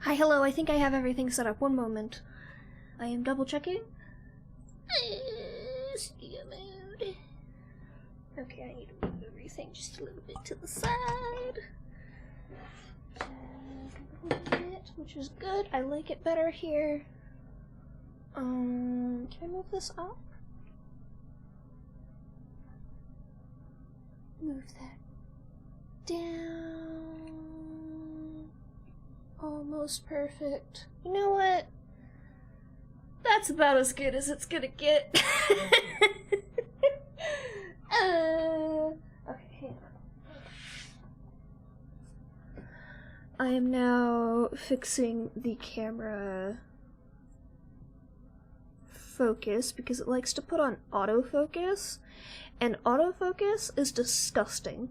Hi, hello, I think I have everything set up. One moment. I am double checking. Studio mode. Okay, I need to move everything just a little bit to the side. Just a little bit, which is good. I like it better here. Can I move this up? Move that down. Almost perfect. You know what? That's about as good as it's gonna get. Okay, hang on. I am now fixing the camera focus because it likes to put on autofocus, and autofocus is disgusting.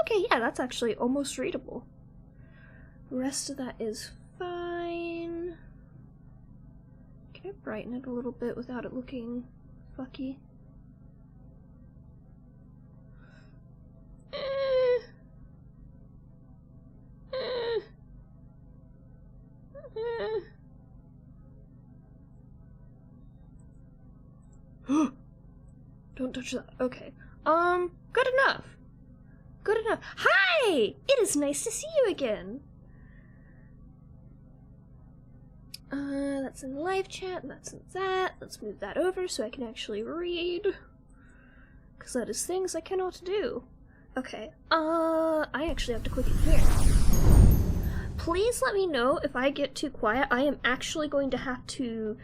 Okay, yeah, that's actually almost readable. The rest of that is fine. Can I brighten it a little bit without it looking fucky? Don't touch that. Okay. Good enough. Good enough. Hi! It is nice to see you again. That's in live chat, and that's in that. Let's move that over so I can actually read. Because that is things I cannot do. Okay, I actually have to click it here. Please let me know if I get too quiet. I am actually going to have to,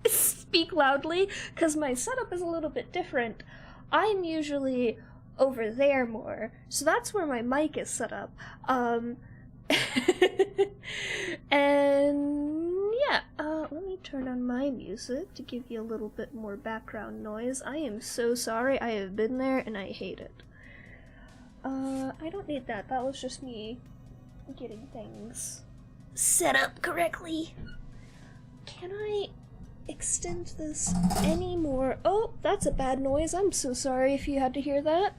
speak loudly, because my setup is a little bit different. I'm usually over there more, so that's where my mic is set up. And yeah, let me turn on my music to give you a little bit more background noise. I am so sorry, I have been there and I hate it. I don't need that. That was just me getting things set up correctly. Can I extend this anymore? Oh, that's a bad noise. I'm so sorry if you had to hear that.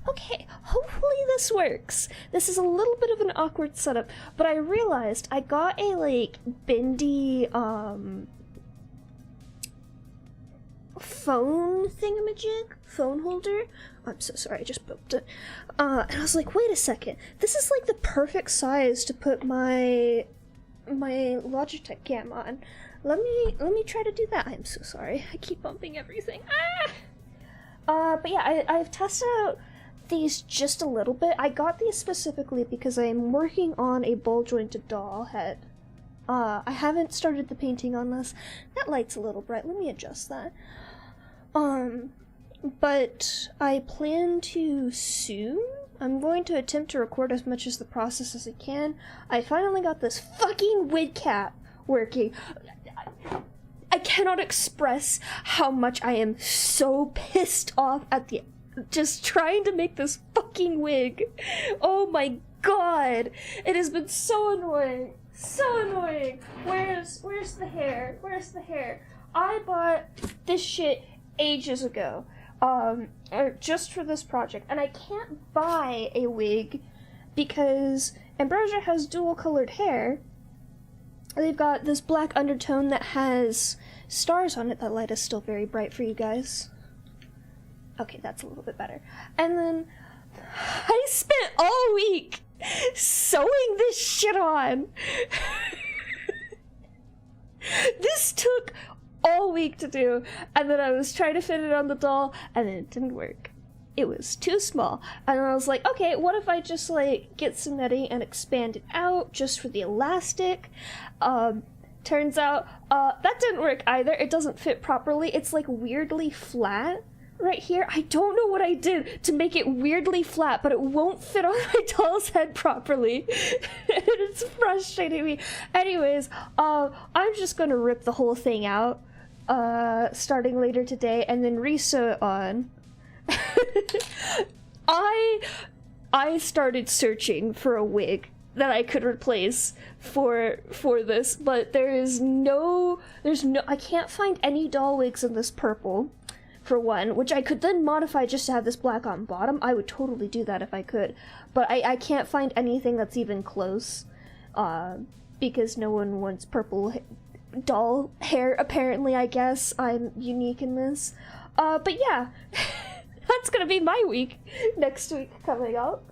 Okay, hopefully this works. This is a little bit of an awkward setup, but I realized I got a, like, bendy, phone thingamajig? Phone holder? I'm so sorry, I just bumped it. And I was like, wait a second. This is, like, the perfect size to put my Logitech cam on. Let me try to do that. I'm so sorry. I keep bumping everything. But yeah, I've tested out these just a little bit. I got these specifically because I'm working on a ball-jointed doll head. I haven't started the painting on this. That light's a little bright. Let me adjust that. But I plan to soon. I'm going to attempt to record as much as the process as I can. I finally got this fucking wig cap working. I cannot express how much I am so pissed off at the just trying to make this fucking wig. Oh my god. It has been so annoying. So annoying. Where's the hair? Where's the hair? I bought this shit ages ago. Just for this project. And I can't buy a wig because Ambrosia has dual colored hair. They've got this black undertone that has stars on it. That light is still very bright for you guys. Okay, that's a little bit better. And then I spent all week sewing this shit on. This took all week to do, and then I was trying to fit it on the doll, and it didn't work. It was too small. And I was like, okay, what if I just, like, get some netting and expand it out just for the elastic? Turns out, that didn't work either. It doesn't fit properly. It's, like, weirdly flat right here. I don't know what I did to make it weirdly flat, but it won't fit on my doll's head properly. And it's frustrating me. Anyways, I'm just gonna rip the whole thing out, starting later today, and then re-sew it on. I started searching for a wig that I could replace for this, but there's no, I can't find any doll wigs in this purple. for one, which I could then modify just to have this black on bottom. I would totally do that if I could, but I can't find anything that's even close, because no one wants purple doll hair, apparently. I guess I'm unique in this. But yeah, that's gonna be my week next week coming up.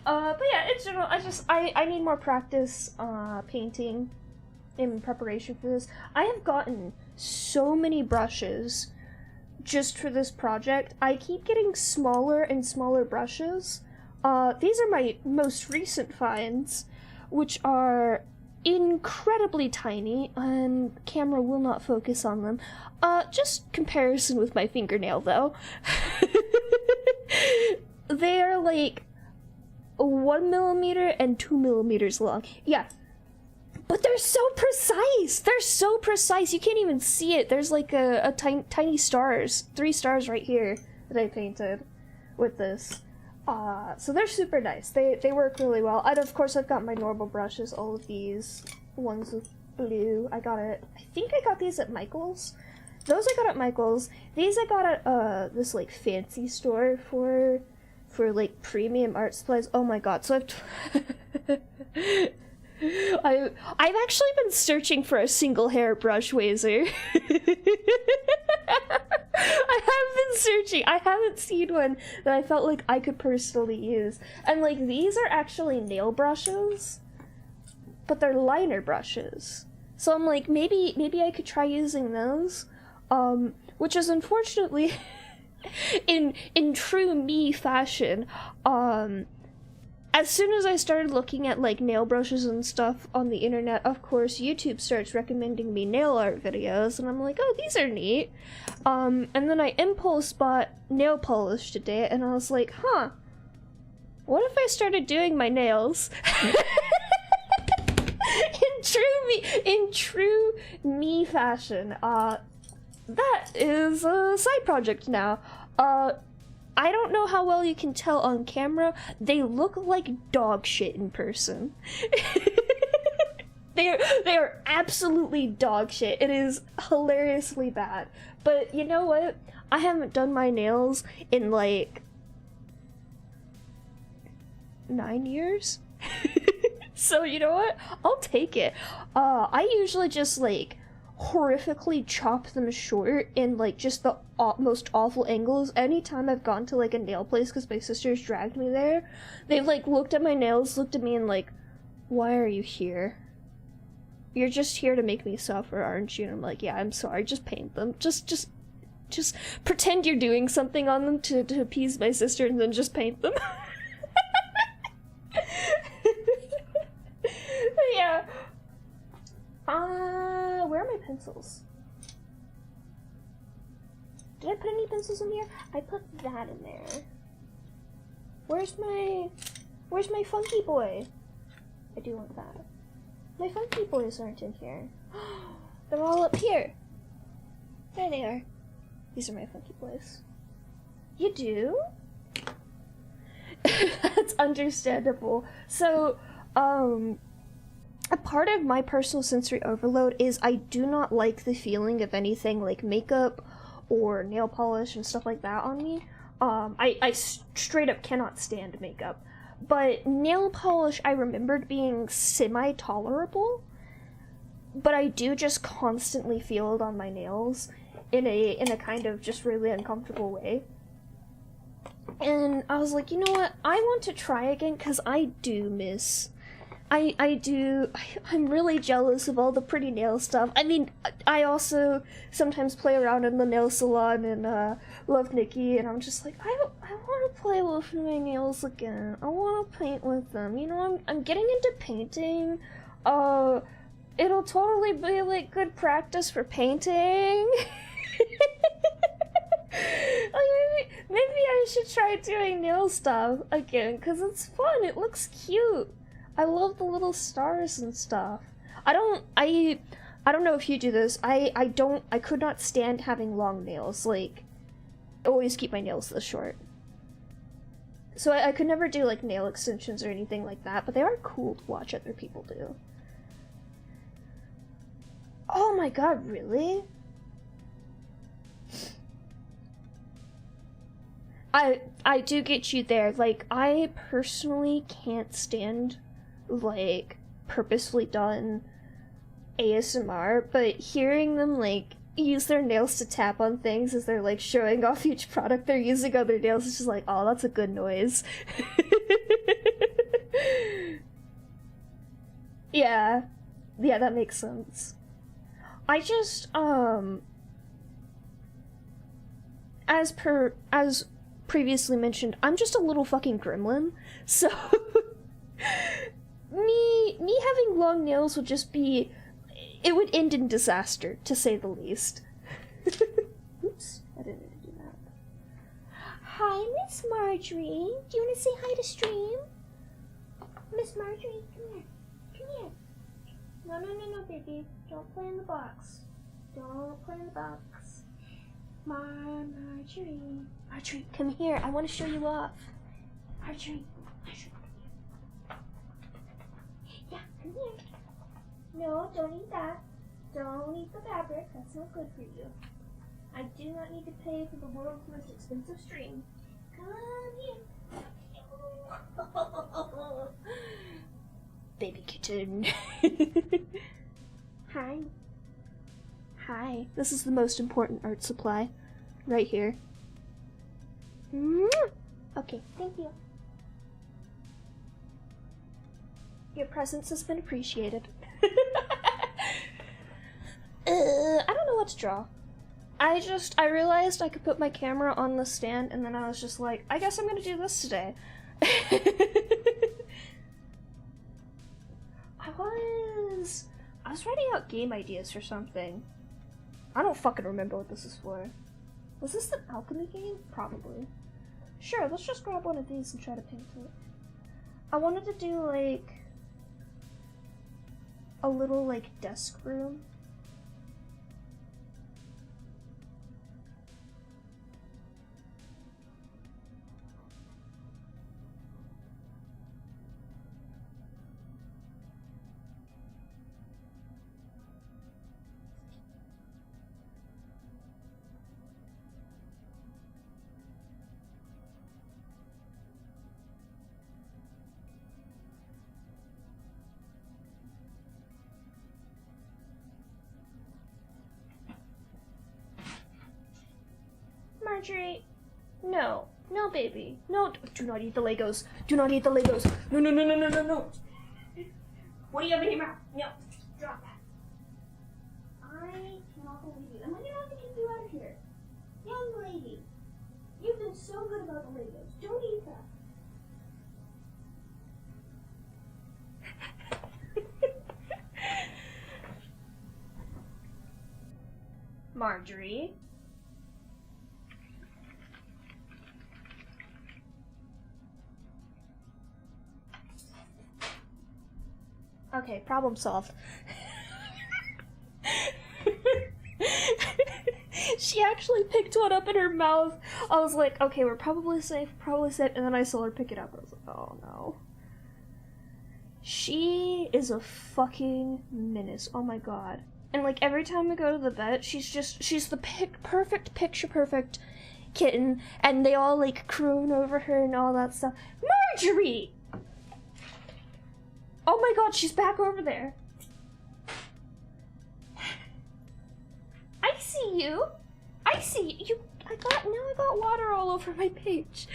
But yeah, in general, I need more practice painting in preparation for this. I have gotten so many brushes just for this project. I keep getting smaller and smaller brushes. These are my most recent finds, which are incredibly tiny, and camera will not focus on them. Just comparison with my fingernail, though. They are like 1 millimeter and 2 millimeters long. Yeah. But they're so precise! They're so precise, you can't even see it. There's like a tiny stars, 3 stars right here that I painted with this. So they're super nice. They work really well. And of course I've got my normal brushes, all of these ones with blue. I think I got these at Michael's. Those I got at Michael's. These I got at this like fancy store for like premium art supplies. Oh my god, so I've actually been searching for a single hair brush wazer. I have been searching. I haven't seen one that I felt like I could personally use. And like these are actually nail brushes, but they're liner brushes. So I'm like, maybe I could try using those. Which is unfortunately in true me fashion, as soon as I started looking at like nail brushes and stuff on the internet, of course YouTube starts recommending me nail art videos, and I'm like, oh, these are neat. And then I impulse bought nail polish today, and I was like, huh, what if I started doing my nails? in true me fashion. That is a side project now. I don't know how well you can tell on camera. They look like dog shit in person. They are absolutely dog shit. It is hilariously bad. But you know what? I haven't done my nails in like 9 years. So you know what? I'll take it. I usually just like horrifically chop them short in like just the most awful angles. Anytime I've gone to like a nail place because my sisters dragged me there, they've like looked at my nails, looked at me, and like, why are you here? You're just here to make me suffer, aren't you? And I'm like, yeah, I'm sorry, just paint them. Just pretend you're doing something on them to appease my sister, and then just paint them. Yeah. Where are my pencils? Did I put any pencils in here? I put that in there. Where's my funky boy? I do want that. My funky boys aren't in here. They're all up here. There they are. These are my funky boys. You do? That's understandable. So, a part of my personal sensory overload is I do not like the feeling of anything like makeup or nail polish and stuff like that on me. I straight up cannot stand makeup. But nail polish I remembered being semi-tolerable, but I do just constantly feel it on my nails in a kind of just really uncomfortable way. And I was like, you know what, I want to try again, because I do miss... I'm really jealous of all the pretty nail stuff. I mean, I also sometimes play around in the nail salon and love Nikki, and I'm just like, I want to play with my nails again. I want to paint with them. You know, I'm getting into painting. It'll totally be like good practice for painting. Like, maybe I should try doing nail stuff again, because it's fun. It looks cute. I love the little stars and stuff. I don't know if you do this. I could not stand having long nails. Like, I always keep my nails this short. So I could never do like nail extensions or anything like that, but they are cool to watch other people do. Oh my god, really? I do get you there. Like, I personally can't stand, like, purposefully done ASMR, but hearing them, like, use their nails to tap on things as they're, like, showing off each product they're using on their nails, it's just like, oh, that's a good noise. Yeah, that makes sense. I just, as previously mentioned, I'm just a little fucking gremlin, so me having long nails would just be, it would end in disaster, to say the least. Oops, I didn't mean to do that. Hi, Miss Marjorie. Do you want to say hi to stream? Miss Marjorie, come here. Come here. No, baby. Don't play in the box. Don't play in the box. Marjorie. Marjorie, come here. I want to show you off. Marjorie. Yeah, come here. No, don't eat that. Don't eat the fabric. That's not good for you. I do not need to pay for the world's most expensive stream. Come here. Baby kitten. Hi. Hi. This is the most important art supply. Right here. Okay, thank you. Your presence has been appreciated. I don't know what to draw. I realized I could put my camera on the stand, and then I was just like, I guess I'm gonna do this today. I was writing out game ideas for something. I don't fucking remember what this is for. Was this the alchemy game? Probably. Sure, let's just grab one of these and try to paint it. I wanted to do, like, a little, like, desk room. Marjorie, no, baby, no, do not eat the Legos. Do not eat the Legos. No. What do you have in your mouth? No, drop that. I cannot believe you. And when you're not going to get you out of here, young lady, you've been so good about the Legos. Don't eat that. Marjorie. Okay, problem solved. She actually picked one up in her mouth. I was like, okay, we're probably safe, and then I saw her pick it up. I was like, oh no. She is a fucking menace. Oh my god. And like every time we go to the vet, she's the perfect, picture perfect kitten, and they all like croon over her and all that stuff. Marjorie! Oh my god, she's back over there. I see you. I got water all over my page.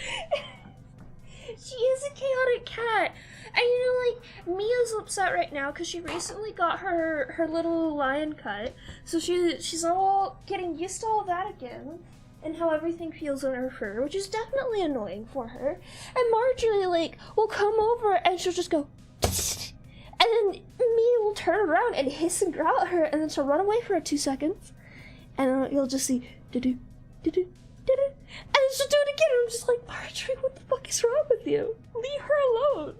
She is a chaotic cat. And you know, like, Mia's upset right now because she recently got her little lion cut. So she's all getting used to all that again. And how everything feels on her fur, which is definitely annoying for her. And Marjorie, like, will come over and she'll just go... And then Mia will turn around and hiss and growl at her, and then she'll run away for 2 seconds. And then you'll just see, do-do, do-do, do-do. And then she'll do it again, and I'm just like, Marjorie, what the fuck is wrong with you? Leave her alone.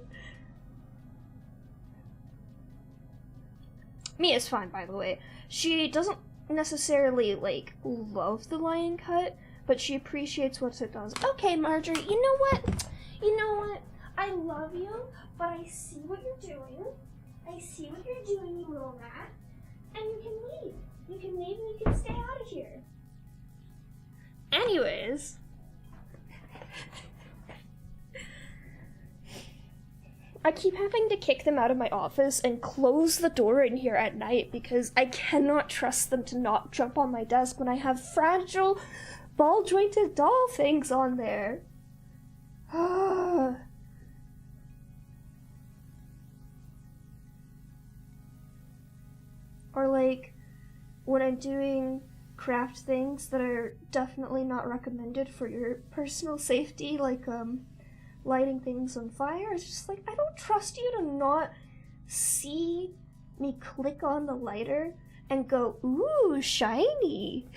Mia's fine, by the way. She doesn't necessarily, like, love the lion cut, but she appreciates what it does. Okay, Marjorie, you know what? I love you, but I see what you're doing. You little rat. And you can leave. You can leave and you can stay out of here. Anyways. I keep having to kick them out of my office and close the door in here at night because I cannot trust them to not jump on my desk when I have fragile, ball-jointed doll things on there. Or like, when I'm doing craft things that are definitely not recommended for your personal safety, like, lighting things on fire, it's just like, I don't trust you to not see me click on the lighter and go, ooh, shiny.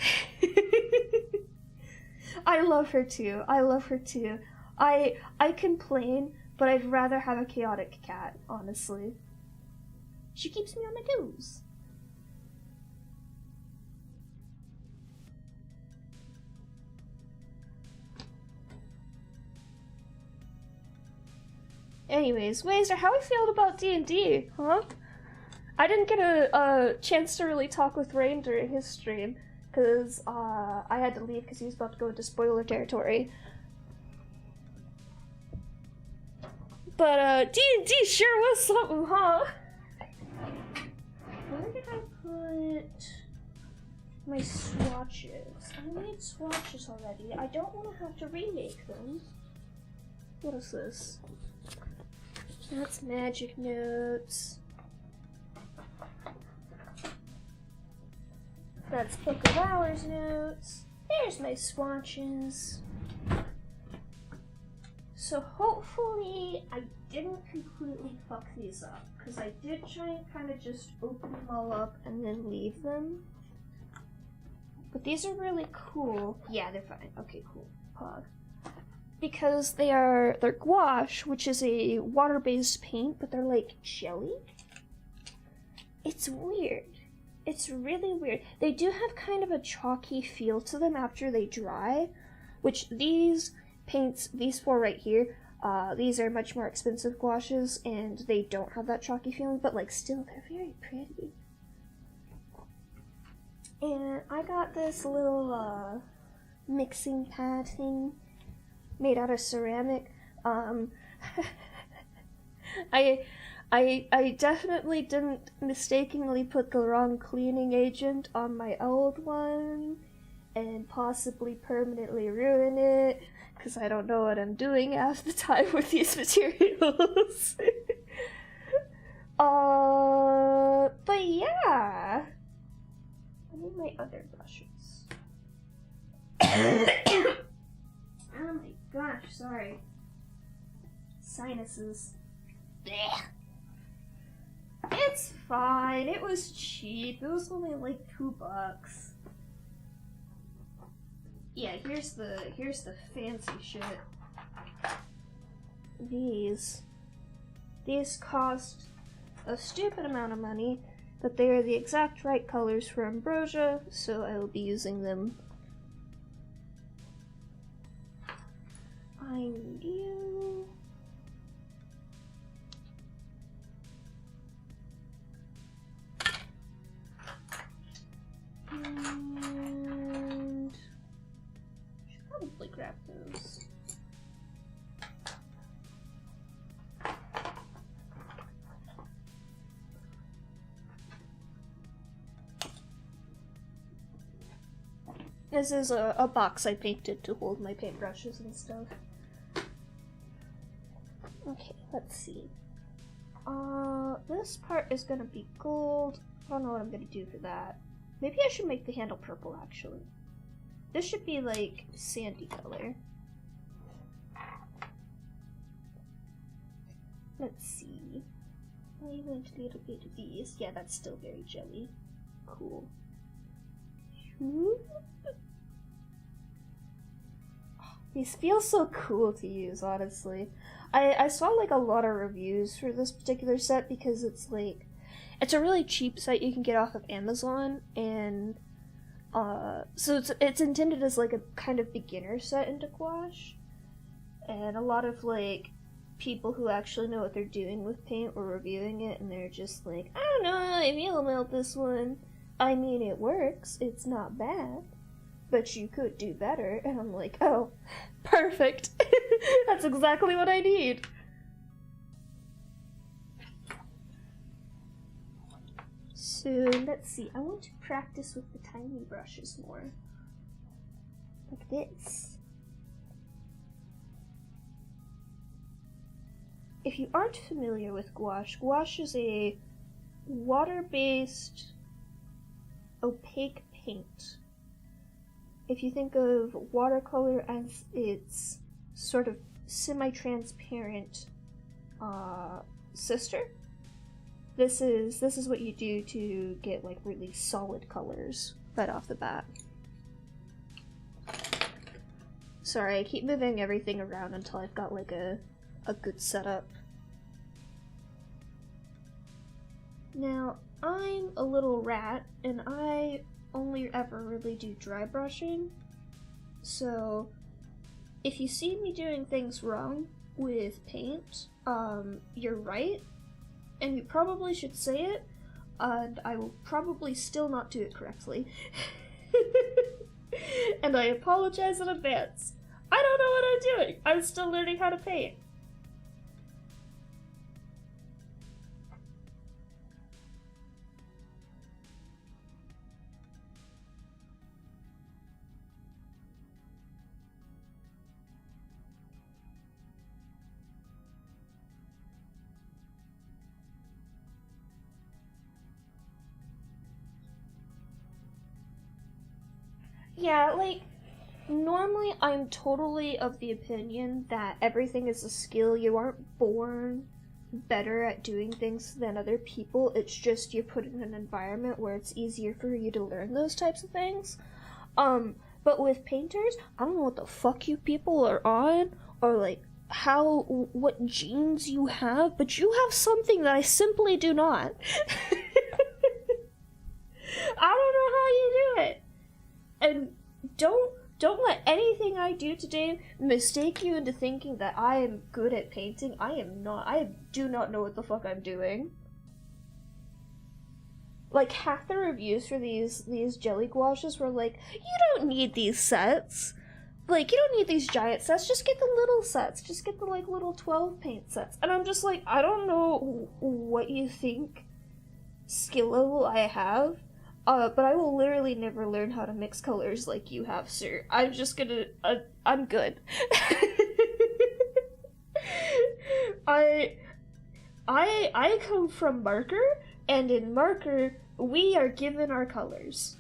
I love her too. I complain, but I'd rather have a chaotic cat, honestly. She keeps me on my toes. Anyways, Wazer, how are you feeling about D&D, huh? I didn't get a chance to really talk with Rain during his stream, because I had to leave because he was about to go into spoiler territory. But D&D sure was something, huh? Where did I put my swatches? I made swatches already. I don't want to have to remake them. What is this? That's magic notes. That's Book of Hours notes. There's my swatches. So hopefully I didn't completely fuck these up, because I did try and kind of just open them all up and then leave them. But these are really cool. Yeah, they're fine. Okay, cool. Pog. Because they're gouache, which is a water-based paint, but they're like jelly. It's weird. It's really weird. They do have kind of a chalky feel to them after they dry, which these paints, these four right here, these are much more expensive gouaches, and they don't have that chalky feeling, but like still, they're very pretty. And I got this little mixing pad thing made out of ceramic. I definitely didn't mistakenly put the wrong cleaning agent on my old one and possibly permanently ruin it, because I don't know what I'm doing half the time with these materials. But yeah. I need my other brushes. Oh my gosh, sorry. Sinuses. Blech. It's fine. It was cheap. It was only like $2. Yeah, here's the fancy shit. These cost a stupid amount of money, but they are the exact right colors for Ambrosia, so I will be using them. I need you. And should probably grab those. This is a box I painted to hold my paintbrushes and stuff. Okay, let's see. This part is gonna be gold. I don't know what I'm gonna do for that. Maybe I should make the handle purple, actually. This should be, like, sandy color. Let's see. I went a little bit of these. Yeah, that's still very jelly. Cool. These feel so cool to use, honestly. I saw, like, a lot of reviews for this particular set because it's, like, it's a really cheap set you can get off of Amazon, and so it's intended as like a kind of beginner set into gouache, and a lot of like people who actually know what they're doing with paint were reviewing it, and they're just like, I don't know, maybe I'll melt this one. I mean, it works. It's not bad. but you could do better. And I'm like, oh, perfect. That's exactly what I need. So, let's see. I want to practice with the tiny brushes more. Like this. If you aren't familiar with gouache, gouache is a water-based opaque paint. If you think of watercolor as its sort of semi-transparent sister, this is what you do to get like really solid colors right off the bat. Sorry, I keep moving everything around until I've got like a good setup. Now, I'm a little rat, and I only ever really do dry brushing, so if you see me doing things wrong with paint, you're right, and you probably should say it, and I will probably still not do it correctly. And I apologize in advance. I don't know what I'm doing. I'm still learning how to paint. Yeah, like, normally I'm totally of the opinion that everything is a skill. You aren't born better at doing things than other people. It's just you're put in an environment where it's easier for you to learn those types of things. But with painters, I don't know what the fuck you people are on, or like what genes you have, but you have something that I simply do not. I don't know how you do it. And don't let anything I do today mistake you into thinking that I am good at painting. I am not. I do not know what the fuck I'm doing. Like, half the reviews for these jelly gouaches were like, you don't need these sets. Like, you don't need these giant sets. Just get the little sets. Just get the, like, little 12 paint sets. And I'm just like, I don't know what you think skill level I have. But I will literally never learn how to mix colors like you have, sir. I'm just gonna, I'm good. I come from marker, and in marker, we are given our colors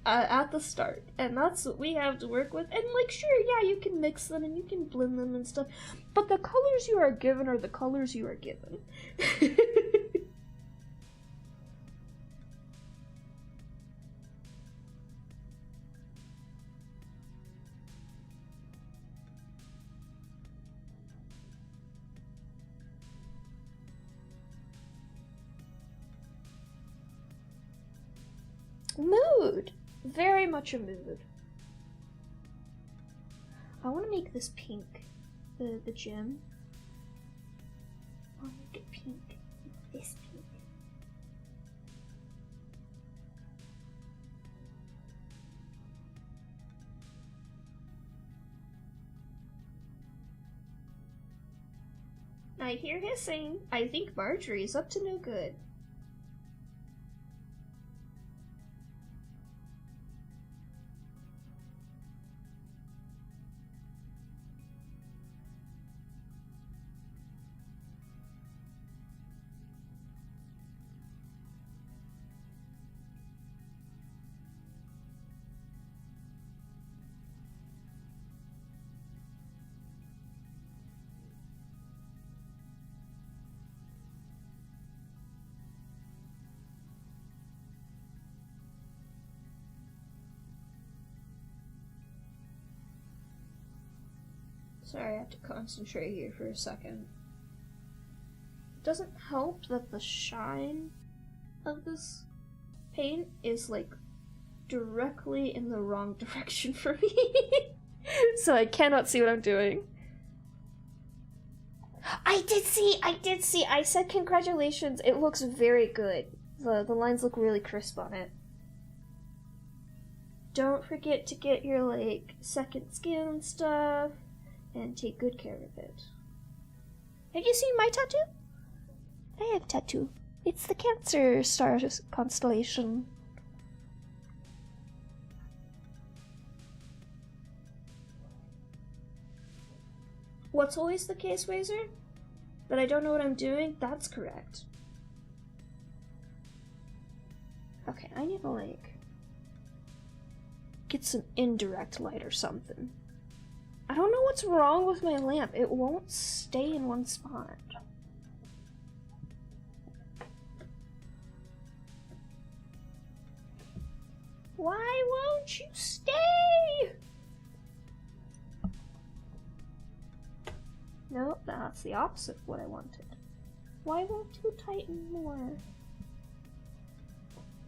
at the start, and that's what we have to work with. And like, sure, yeah, you can mix them and you can blend them and stuff, but the colors you are given are the colors you are given. Mood! Very much a mood. I want to make this pink. The gem. I want to make it pink. This pink. I hear hissing. I think Marjorie's up to no good. Sorry, I have to concentrate here for a second. It doesn't help that the shine of this paint is like directly in the wrong direction for me. So I cannot see what I'm doing. I did see, I said congratulations, it looks very good. The lines look really crisp on it. don't forget to get your, like, second skin and stuff, and take good care of it. Have you seen my tattoo? I have a tattoo. It's the Cancer star constellation. What's always the case, Razor? That I don't know what I'm doing? That's correct. Okay, I need to, like, get some indirect light or something. I don't know what's wrong with my lamp. It won't stay in one spot. Why won't you stay? Nope, that's the opposite of what I wanted. Why won't you tighten more?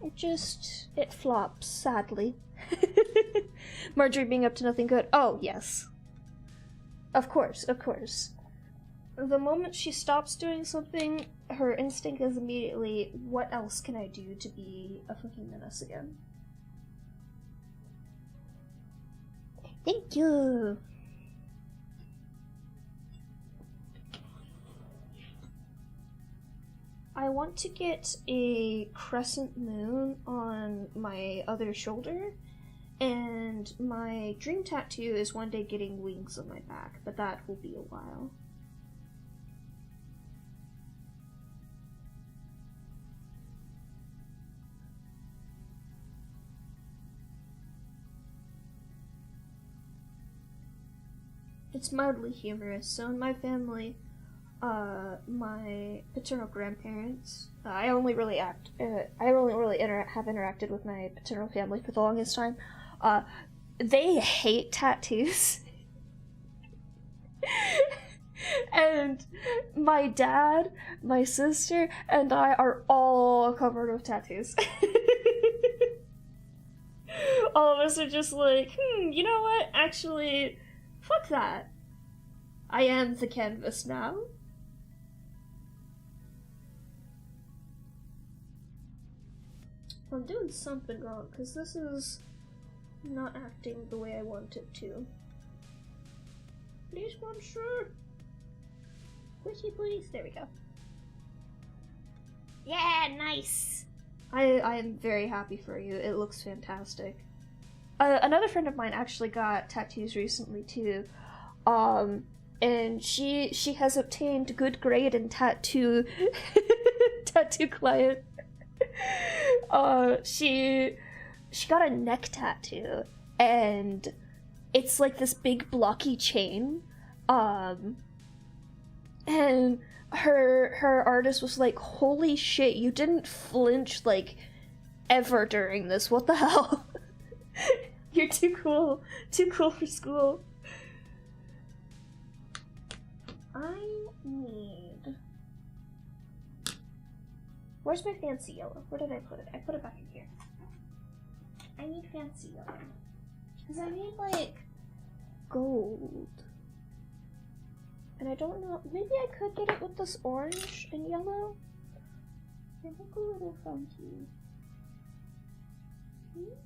It flops, sadly. Marjorie being up to nothing good. Oh, yes. Of course, of course. The moment she stops doing something, her instinct is immediately, what else can I do to be a fucking menace again? Thank you! I want to get a crescent moon on my other shoulder, and my dream tattoo is one day getting wings on my back, but that will be a while. It's mildly humorous. So in my family, my paternal grandparents, I only really have interacted with my paternal family for the longest time. They hate tattoos. And my dad, my sister, and I are all covered with tattoos. All of us are just like, you know what? Actually, fuck that. I am the canvas now. I'm doing something wrong, because this is not acting the way I want it to. Please, monsieur. Pushy, please. There we go. Yeah, nice. I am very happy for you. It looks fantastic. Another friend of mine actually got tattoos recently too, and she has obtained good grade in tattoo client. She got a neck tattoo, and it's like this big blocky chain, and her artist was like, holy shit, you didn't flinch like ever during this, what the hell? You're too cool for school. I need... Where's my fancy yellow? Where did I put it? I put it back in here. I need fancy yellow. Because I need, like, gold. And I don't know, maybe I could get it with this orange and yellow? They look a little funky. Boop.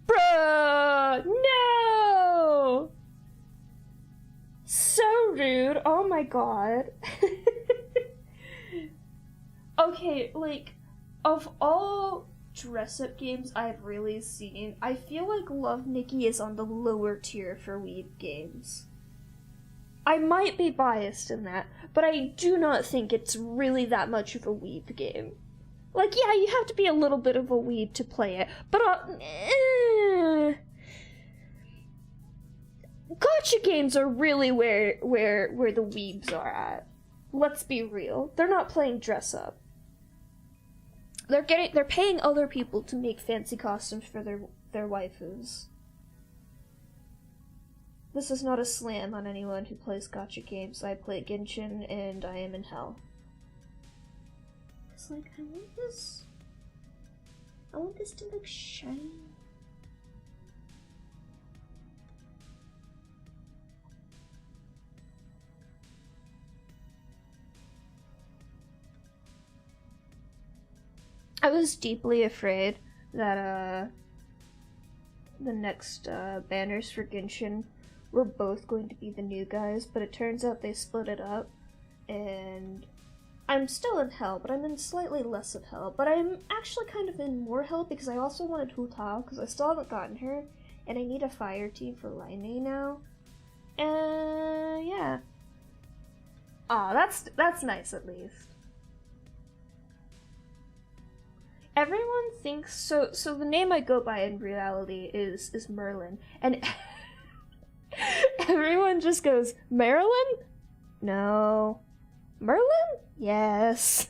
Bruh! No! So rude. Oh my god. Okay, like, of all dress-up games I've really seen, I feel like Love Nikki is on the lower tier for weeb games. I might be biased in that, but I do not think it's really that much of a weeb game. Like, yeah, you have to be a little bit of a weeb to play it, but gotcha games are really where the weebs are at. Let's be real. They're not playing dress up. They're paying other people to make fancy costumes for their waifus. This is not a slam on anyone who plays gotcha games. I play Genshin and I am in hell. It's like, I want this to look shiny. I was deeply afraid that, the next, banners for Genshin were both going to be the new guys, but it turns out they split it up, and I'm still in hell, but I'm in slightly less of hell, but I'm actually kind of in more hell because I also wanted Hu Tao, because I still haven't gotten her, and I need a fire team for Laine now, and yeah. Aw, that's nice at least. Everyone thinks so the name I go by in reality is Merlin, and everyone just goes, Marilyn? No. Merlin? Yes.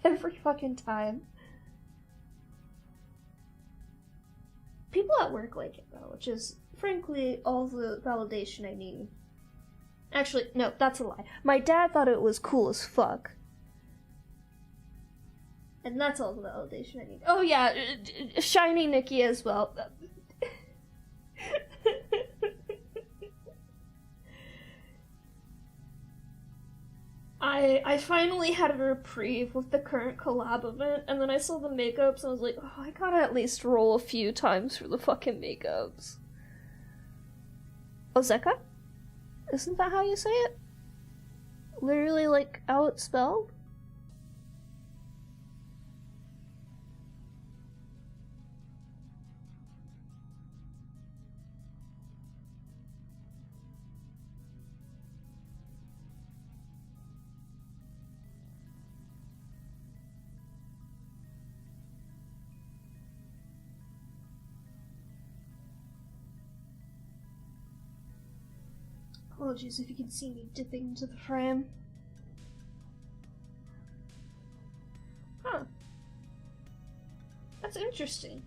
Every fucking time. People at work like it though, which is frankly all the validation I need. Actually, no, that's a lie. My dad thought it was cool as fuck. And that's all the validation I need. Oh yeah, Shiny Nikki as well. I finally had a reprieve with the current collab event, and then I saw the makeups and I was like, oh, I gotta at least roll a few times for the fucking makeups. Ozeka? Isn't that how you say it? Literally like how it's spelled? Apologies if you can see me dipping into the frame. Huh. That's interesting.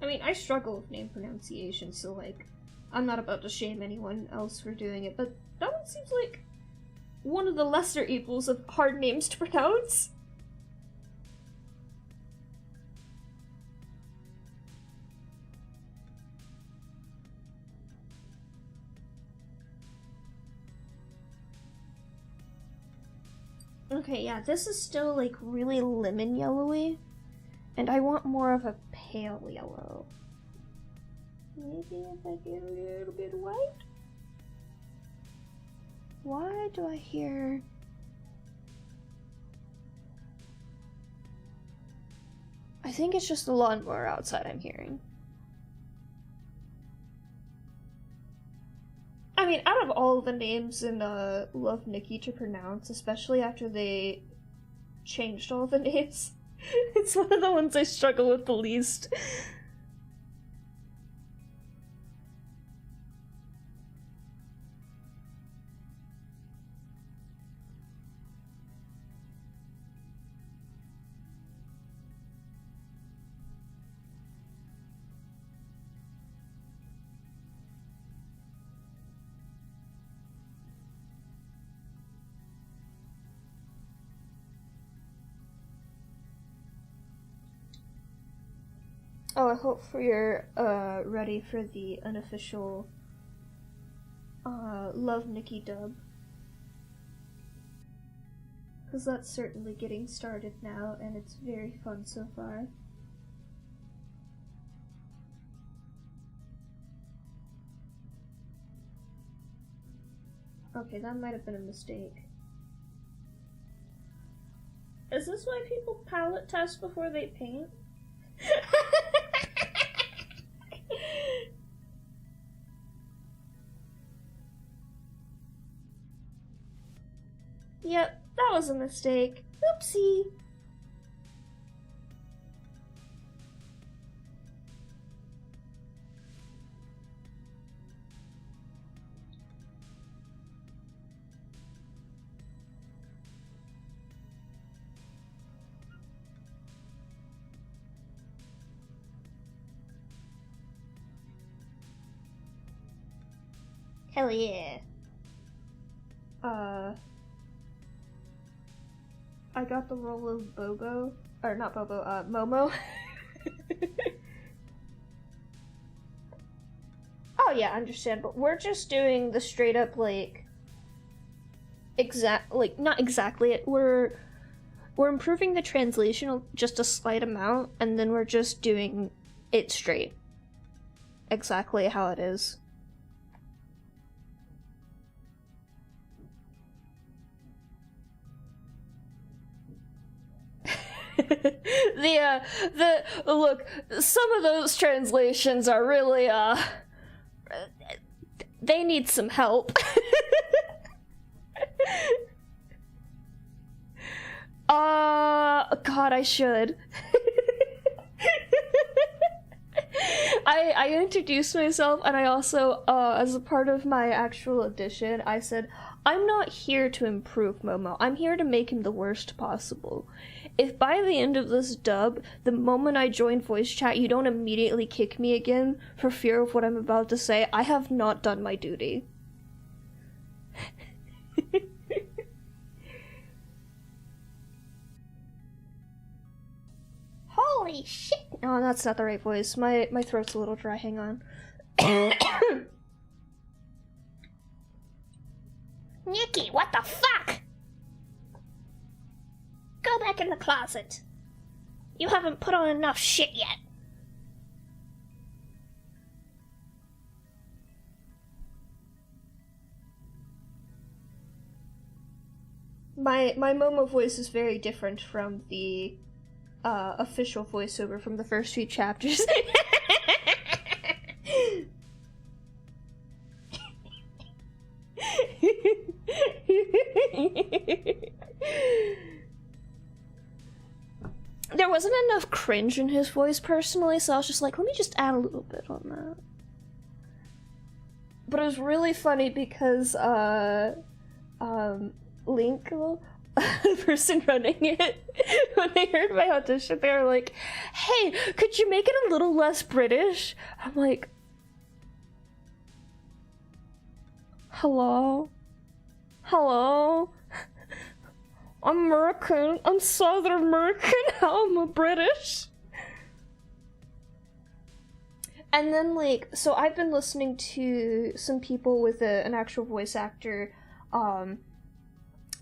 I mean, I struggle with name pronunciation, so, like, I'm not about to shame anyone else for doing it, but that one seems like one of the lesser evils of hard names to pronounce. Okay, yeah, this is still, like, really lemon yellowy, and I want more of a pale yellow. Maybe if I get a little bit white? Why do I hear... I think it's just the lawnmower outside I'm hearing. I mean, out of all the names in Love Nikki to pronounce, especially after they changed all the names, it's one of the ones I struggle with the least. Oh, I hope you're ready for the unofficial Love Nikki dub. Because that's certainly getting started now, and it's very fun so far. Okay, that might have been a mistake. Is this why people palette test before they paint? Yep, that was a mistake. Oopsie. Hell yeah. I got the role of Bobo. Or not Bobo, Momo. Oh yeah, understand, but we're just doing the straight up, like, not exactly, we're we're improving the translation just a slight amount, and then we're just doing it straight. Exactly how it is. Look, some of those translations are really, they need some help. God, I should. I introduced myself, and I also, as a part of my actual audition, I said, I'm not here to improve Momo, I'm here to make him the worst possible. If by the end of this dub, the moment I join voice chat, you don't immediately kick me again for fear of what I'm about to say, I have not done my duty. Holy shit! Oh, that's not the right voice. My throat's a little dry, hang on. Nikki, what the fuck? Go back in the closet. You haven't put on enough shit yet. My Momo voice is very different from the official voiceover from the first few chapters. There wasn't enough cringe in his voice personally, so I was just like, let me just add a little bit on that. But it was really funny because Link, the person running it, when they heard my audition, they were like, hey, could you make it a little less British? I'm like, hello? Hello? I'm American. I'm Southern American. How am I British? And then, like, so I've been listening to some people with an actual voice actor,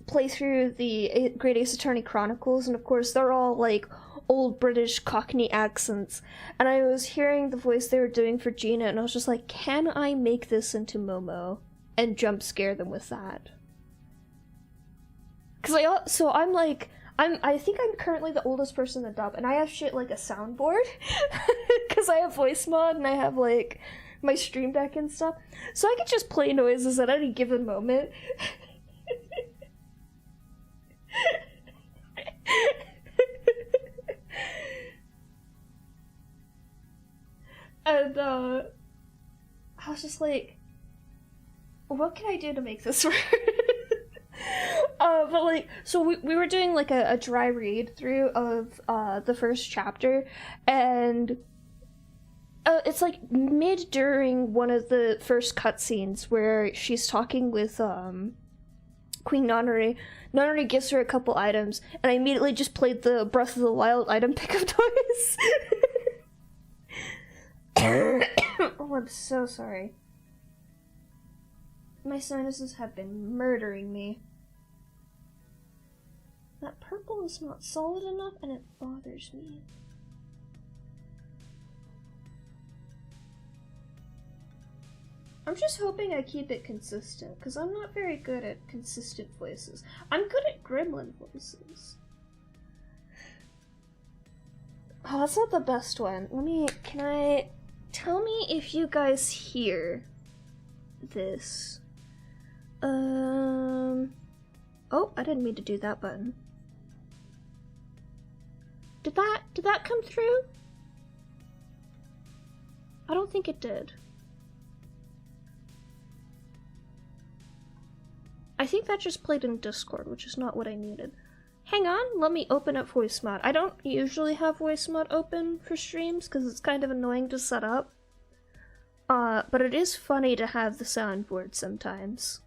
play through the Great Ace Attorney Chronicles, and of course they're all like old British Cockney accents, and I was hearing the voice they were doing for Gina, and I was just like, can I make this into Momo and jump scare them with that? Because I think I'm currently the oldest person in the dub, and I have shit like a soundboard because I have voice mod and I have like my stream deck and stuff, so I could just play noises at any given moment. And I was just like, what can I do to make this work? But like, so we were doing like a dry read through of the first chapter, and it's like mid during one of the first cutscenes where she's talking with Queen Nonary. Nonary gives her a couple items, and I immediately just played the Breath of the Wild item pickup toys. Oh, I'm so sorry. My sinuses have been murdering me. That purple is not solid enough, and it bothers me. I'm just hoping I keep it consistent, because I'm not very good at consistent voices. I'm good at gremlin voices. Oh, that's not the best one. Tell me if you guys hear this. Oh, I didn't mean to do that button. Did that come through? I don't think it did. I think that just played in Discord, which is not what I needed. Hang on, let me open up voice mod. I don't usually have voice mod open for streams because it's kind of annoying to set up. But it is funny to have the soundboard sometimes.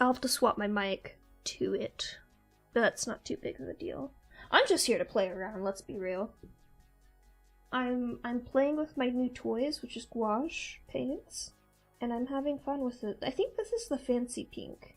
I'll have to swap my mic to it, but that's not too big of a deal. I'm just here to play around, let's be real. I'm playing with my new toys, which is gouache paints, and I'm having fun with it. I think this is the fancy pink.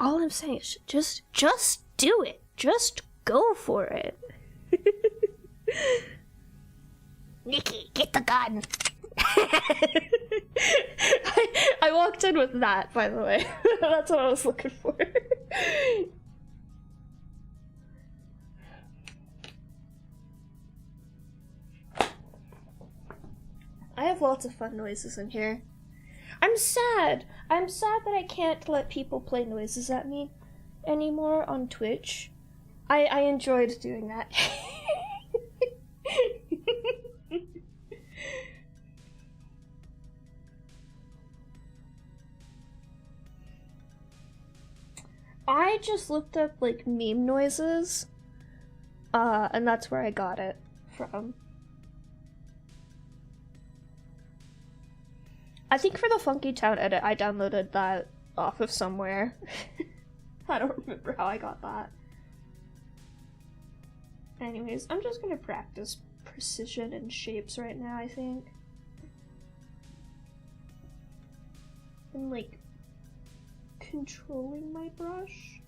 All I'm saying is just do it. Just go for it. Nikki, get the gun. I walked in with that, by the way. That's what I was looking for. I have lots of fun noises in here. I'm sad. I'm sad that I can't let people play noises at me anymore on Twitch. I enjoyed doing that. I just looked up like meme noises, and that's where I got it from. I think for the Funky Town edit, I downloaded that off of somewhere. I don't remember how I got that. Anyways, I'm just gonna practice precision and shapes right now, I think. And like, controlling my brush.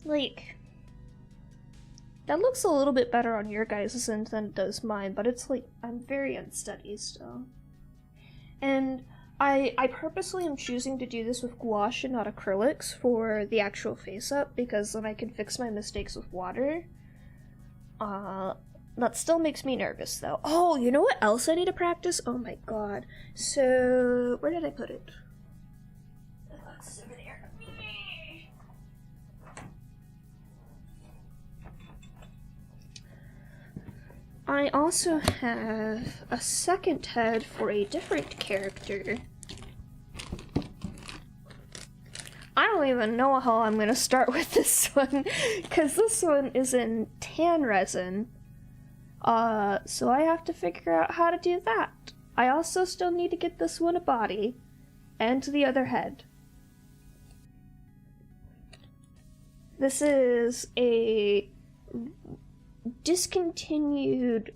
Like, that looks a little bit better on your guys' end than it does mine, but it's like, I'm very unsteady still. And I purposely am choosing to do this with gouache and not acrylics for the actual face-up, because then I can fix my mistakes with water. That still makes me nervous, though. Oh, you know what else I need to practice? Oh my god. So, where did I put it? It's over there. I also have a second head for a different character. I don't even know how I'm gonna start with this one, because this one is in tan resin. So I have to figure out how to do that. I also still need to get this one a body, and the other head. This is a discontinued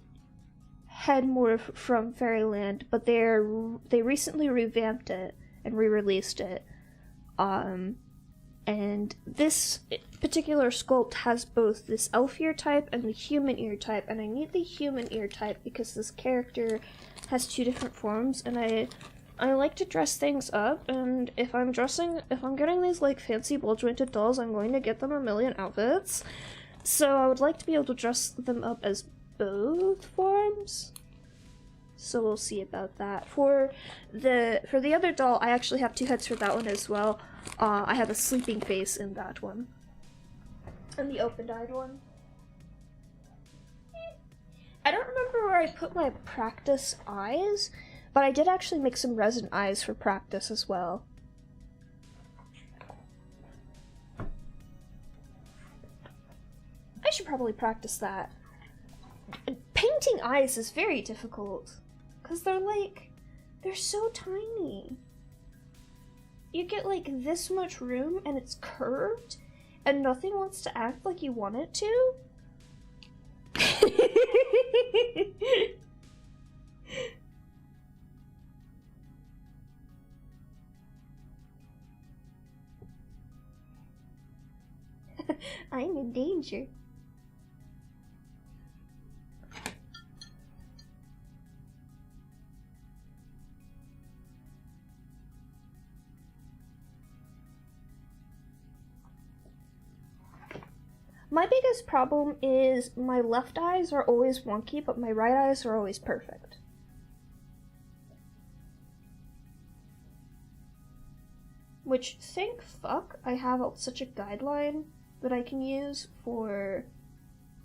head morph from Fairyland, but they recently revamped it and re-released it. And this particular sculpt has both this elf ear type and the human ear type, and I need the human ear type because this character has two different forms, and I like to dress things up, and if I'm getting these like fancy ball-jointed dolls, I'm going to get them a million outfits. So I would like to be able to dress them up as both forms. So we'll see about that. For the other doll, I actually have two heads for that one as well. I have a sleeping face in that one. And the open-eyed one. I don't remember where I put my practice eyes, but I did actually make some resin eyes for practice as well. I should probably practice that. Painting eyes is very difficult, because they're so tiny. You get like this much room and it's curved, and nothing wants to act like you want it to. I'm in danger. My biggest problem is my left eyes are always wonky, but my right eyes are always perfect. Which, thank fuck, I have such a guideline that I can use for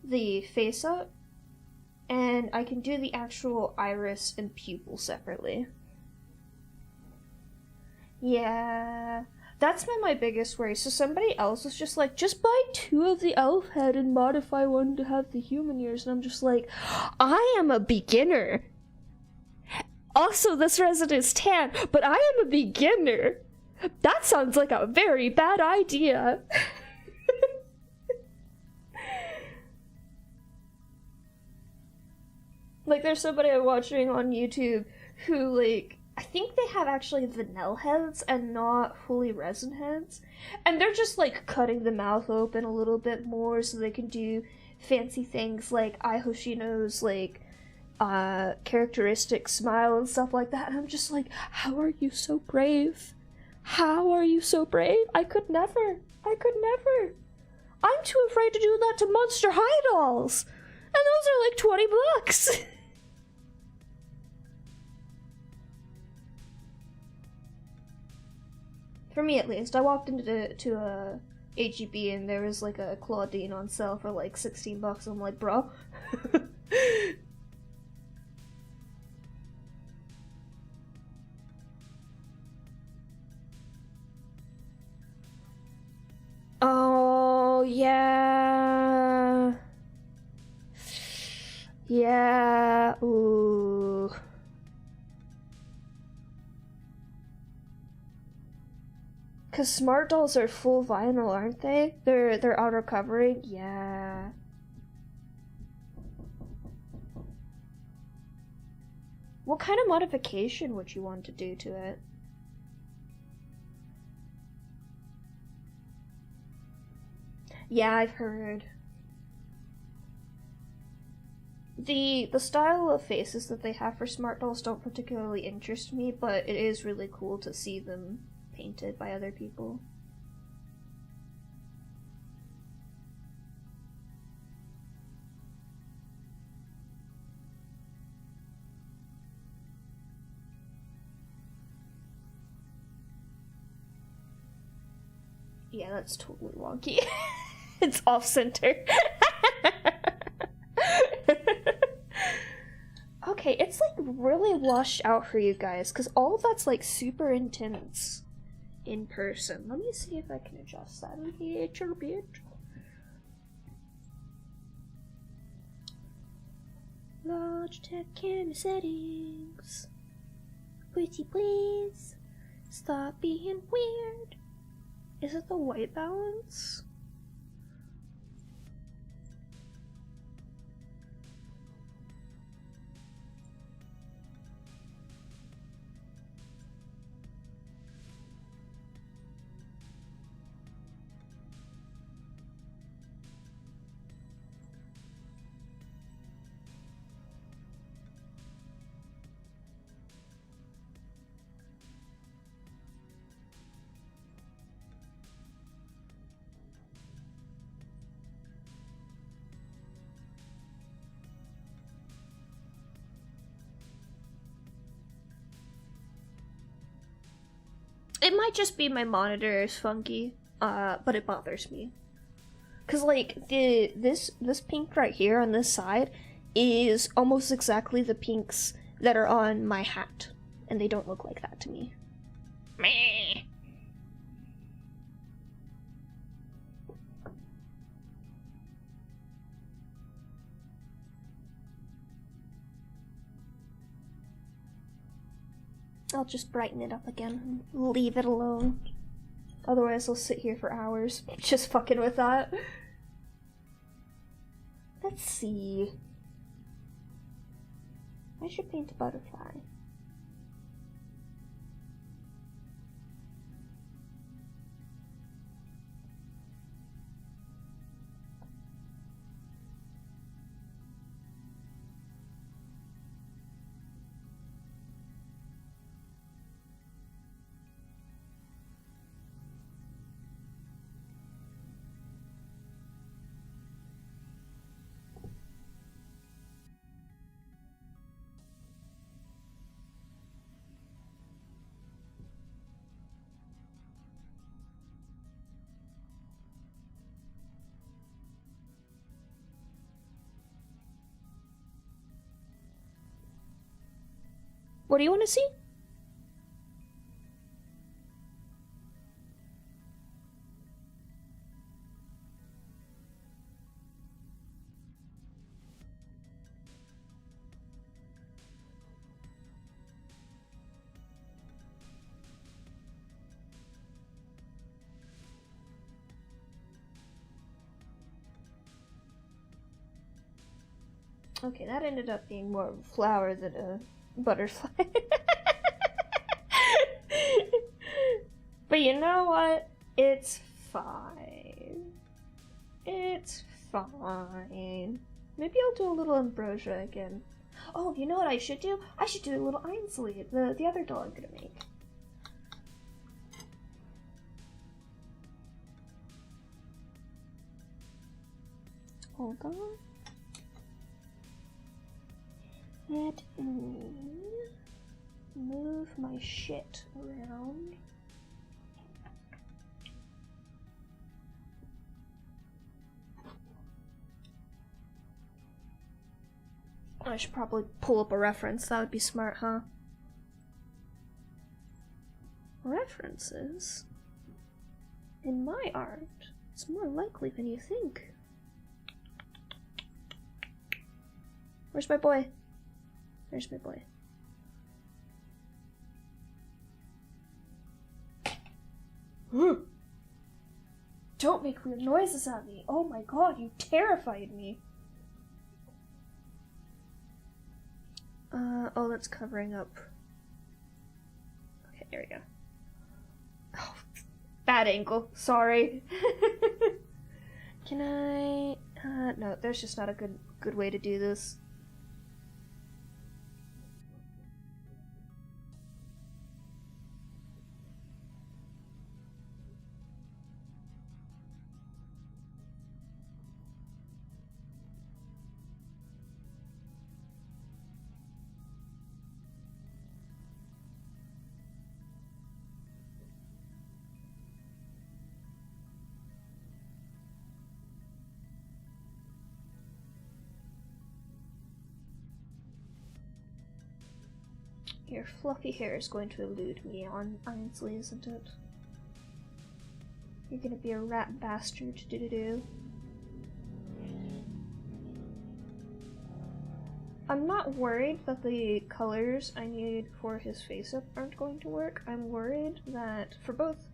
the face-up, and I can do the actual iris and pupil separately. Yeah, that's been my biggest worry. So somebody else was just like, just buy two of the elf head and modify one to have the human ears, and I'm just like, I am a beginner. Also, this resin is tan, but I am a beginner. That sounds like a very bad idea. Like, there's somebody I'm watching on YouTube who, like, I think they have actually vanilla heads and not fully resin heads. And they're just, like, cutting the mouth open a little bit more so they can do fancy things like Ai Hoshino's, like, characteristic smile and stuff like that. And I'm just like, how are you so brave? How are you so brave? I could never. I'm too afraid to do that to Monster High dolls. And those are like 20 bucks. For me, at least. I walked into a HEB and there was like a Claudine on sale for like 16 bucks. I'm like, bro. Oh, yeah. Yeah. Ooh. Cause smart dolls are full vinyl, aren't they? They're outer covering. Yeah. What kind of modification would you want to do to it? Yeah, I've heard. The style of faces that they have for smart dolls don't particularly interest me, but it is really cool to see them painted by other people. Yeah, that's totally wonky. It's off-center. Okay, it's like really washed out for you guys, because all of that's like super intense in person. Let me see if I can adjust that a little bit. Logitech camera settings. Pretty please. Stop being weird. Is it the white balance? It might just be my monitor is funky, but it bothers me. Cause like this pink right here on this side is almost exactly the pinks that are on my hat, and they don't look like that to me. Meh. I'll just brighten it up again and leave it alone. Otherwise I'll sit here for hours just fucking with that. Let's see. I should paint a butterfly. What do you want to see? Okay, that ended up being more of a flower than a butterfly. But you know what? It's fine. It's fine. Maybe I'll do a little Ambrosia again. Oh, you know what I should do? I should do a little Ainsley, the other doll I'm gonna make. Hold on. Let me move my shit around. I should probably pull up a reference. That would be smart, huh? References? In my art, it's more likely than you think. Where's my boy? There's my boy. Don't make weird noises at me. Oh my god, you terrified me. Oh, that's covering up. Okay, there we go. Oh, bad angle. Sorry. Can I... no, there's just not a good way to do this. Your fluffy hair is going to elude me on Ainsley, isn't it? You're gonna be a rat bastard, do-do-do. I'm not worried that the colors I need for his face-up aren't going to work. I'm worried that for both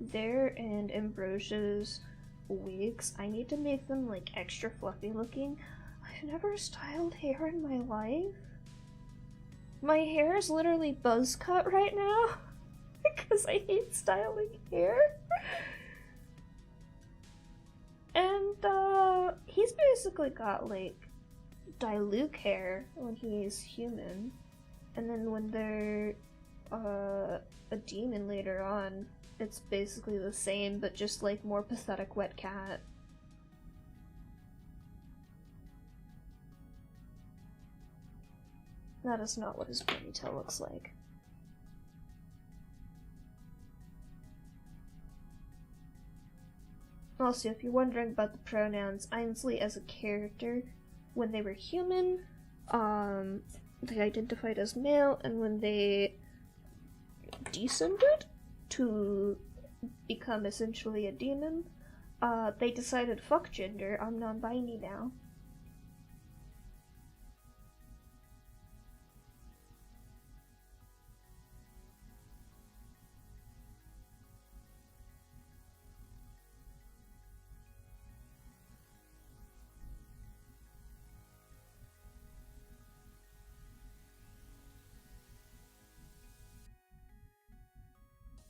their and Ambrosia's wigs, I need to make them like extra fluffy looking. I've never styled hair in my life. My hair is literally buzz cut right now because I hate styling hair. And he's basically got like Diluc hair when he's human, and then when they're a demon later on, it's basically the same but just like more pathetic wet cat. That is not what his ponytail looks like. Also, if you're wondering about the pronouns, Ainsley as a character, when they were human, they identified as male, and when they descended to become essentially a demon, they decided, fuck gender, I'm non-binary now.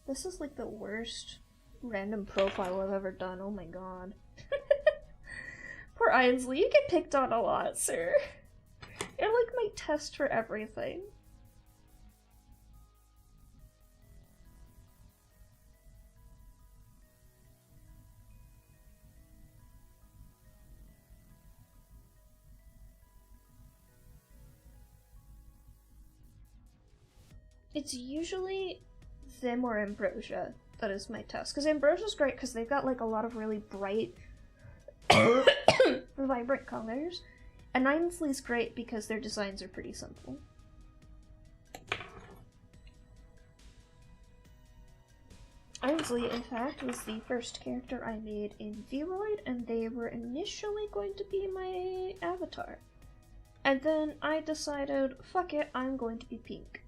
This is like the worst random profile I've ever done, oh my god. Poor Ainsley, you get picked on a lot, sir. You're like my test for everything. It's usually them or Ambrosia that is my test. Because Ambrosia's great because they've got like a lot of really bright, vibrant colors. And Ainsley's great because their designs are pretty simple. Ainsley, in fact, was the first character I made in Veloid, and they were initially going to be my avatar. And then I decided, fuck it, I'm going to be pink.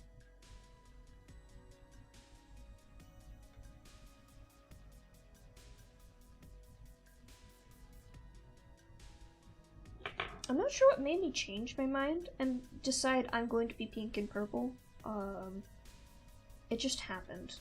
I'm not sure what made me change my mind and decide I'm going to be pink and purple. It just happened.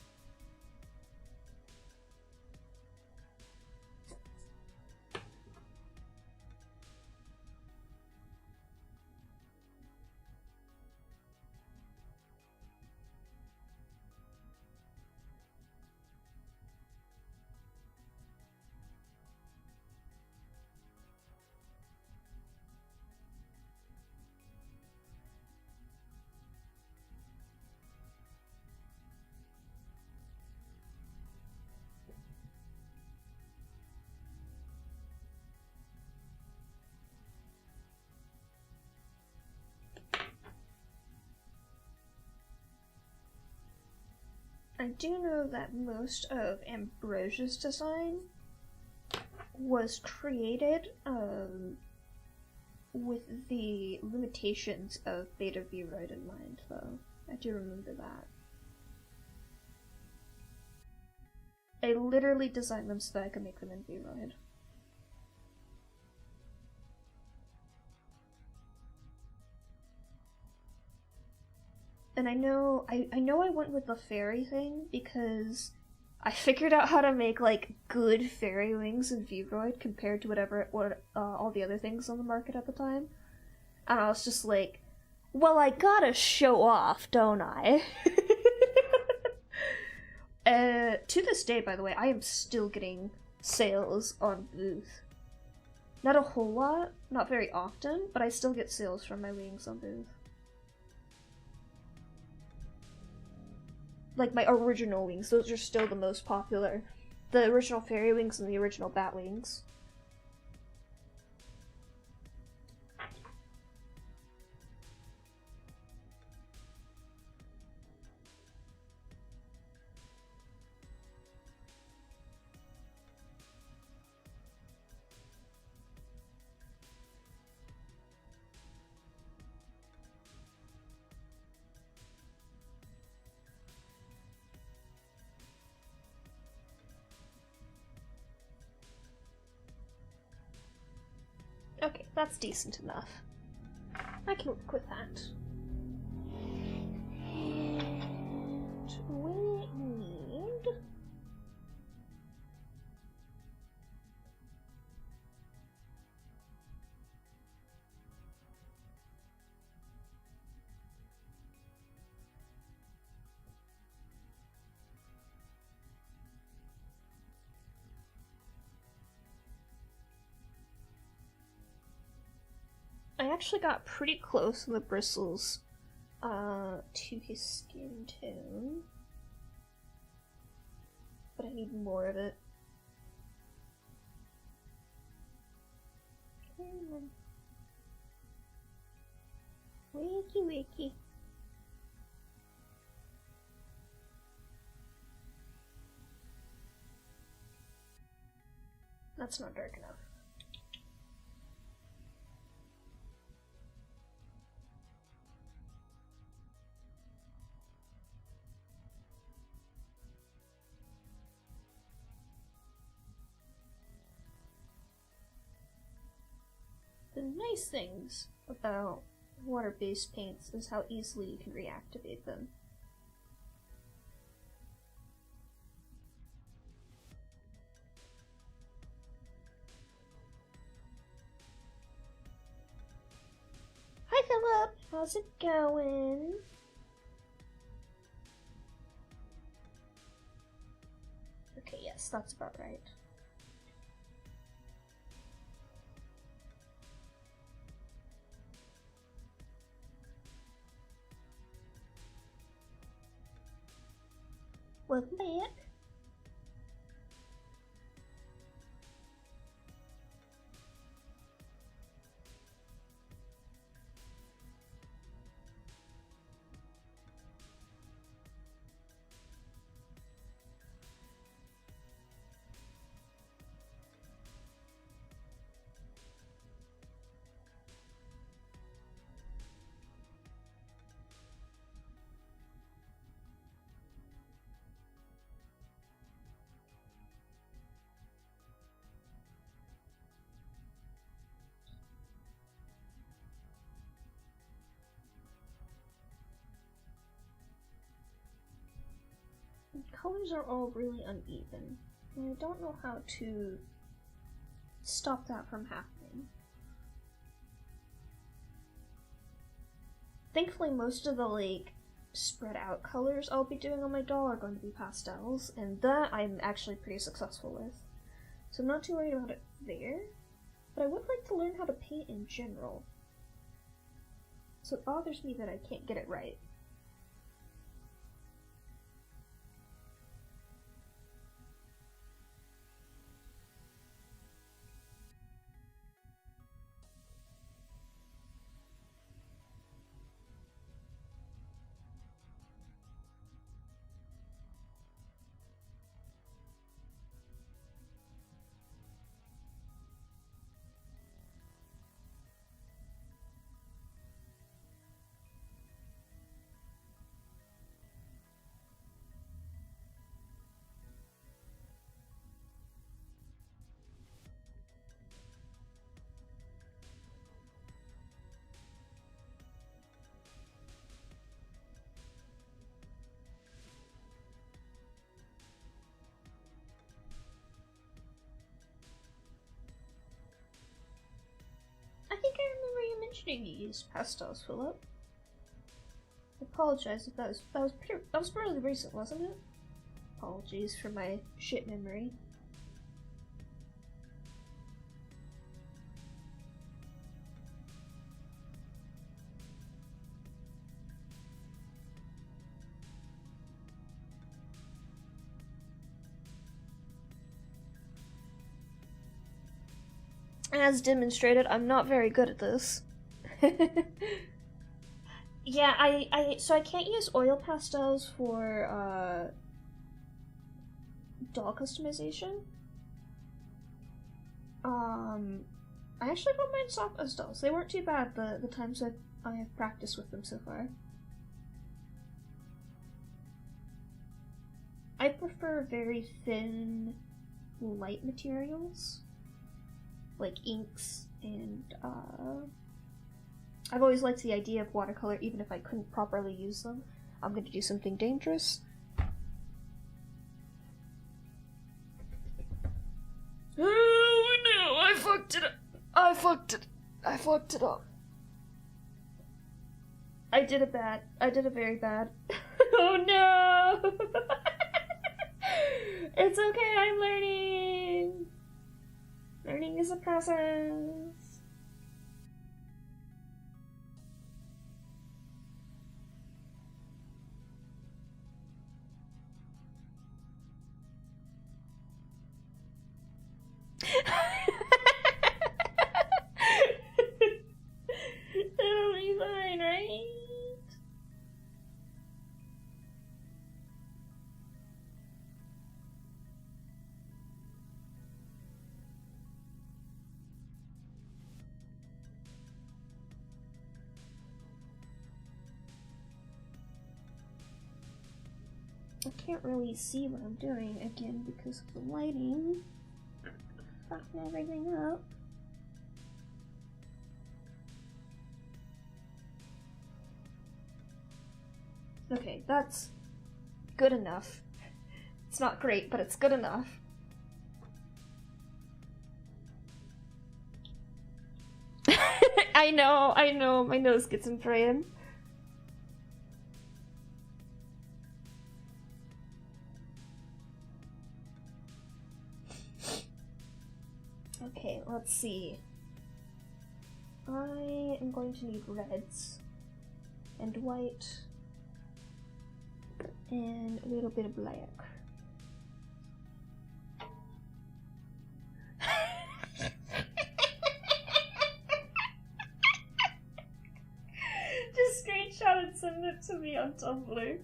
I do know that most of Ambrosia's design was created with the limitations of Beta Vroid in mind, though. I do remember that. I literally designed them so that I could make them in Vroid. And I know I went with the fairy thing because I figured out how to make like good fairy wings in Vroid compared to what all the other things on the market at the time. And I was just like, well, I gotta show off, don't I? To this day, by the way, I am still getting sales on Booth. Not a whole lot, not very often, but I still get sales from my wings on Booth. Like my original wings, those are still the most popular. The original fairy wings and the original bat wings. Okay, that's decent enough. I can work with that. We need... I actually got pretty close in the bristles to his skin tone, but I need more of it. Come on. Wakey wakey. That's not dark enough. The nice things about water-based paints is how easily you can reactivate them. Hi Philip! How's it going? Okay, yes, that's about right. Welcome back. colors are all really uneven, and I don't know how to stop that from happening. Thankfully, most of the, like, spread out colors I'll be doing on my doll are going to be pastels, and that I'm actually pretty successful with. So I'm not too worried about it there, but I would like to learn how to paint in general. So it bothers me that I can't get it right. I think I remember you mentioning you used pastels, Philip. I apologize if that was fairly recent, wasn't it? Apologies for my shit memory. As demonstrated, I'm not very good at this. Yeah, so I can't use oil pastels for, doll customization. I actually don't mind soft pastels. They weren't too bad the times that I have practiced with them so far. I prefer very thin, light materials, like inks, and I've always liked the idea of watercolor even if I couldn't properly use them. I'm gonna do something dangerous. Oh no, I fucked it up. I fucked it up. I did it bad. I did it very bad. Oh no! It's okay, I'm learning! Learning is a process. It'll be fine, right? I can't really see what I'm doing again because of the lighting. Fucking everything up. Okay, that's good enough. It's not great, but it's good enough. I know, my nose gets in frame. Okay, let's see. I am going to need reds and white and a little bit of black. Just screenshot and send it to me on Tumblr.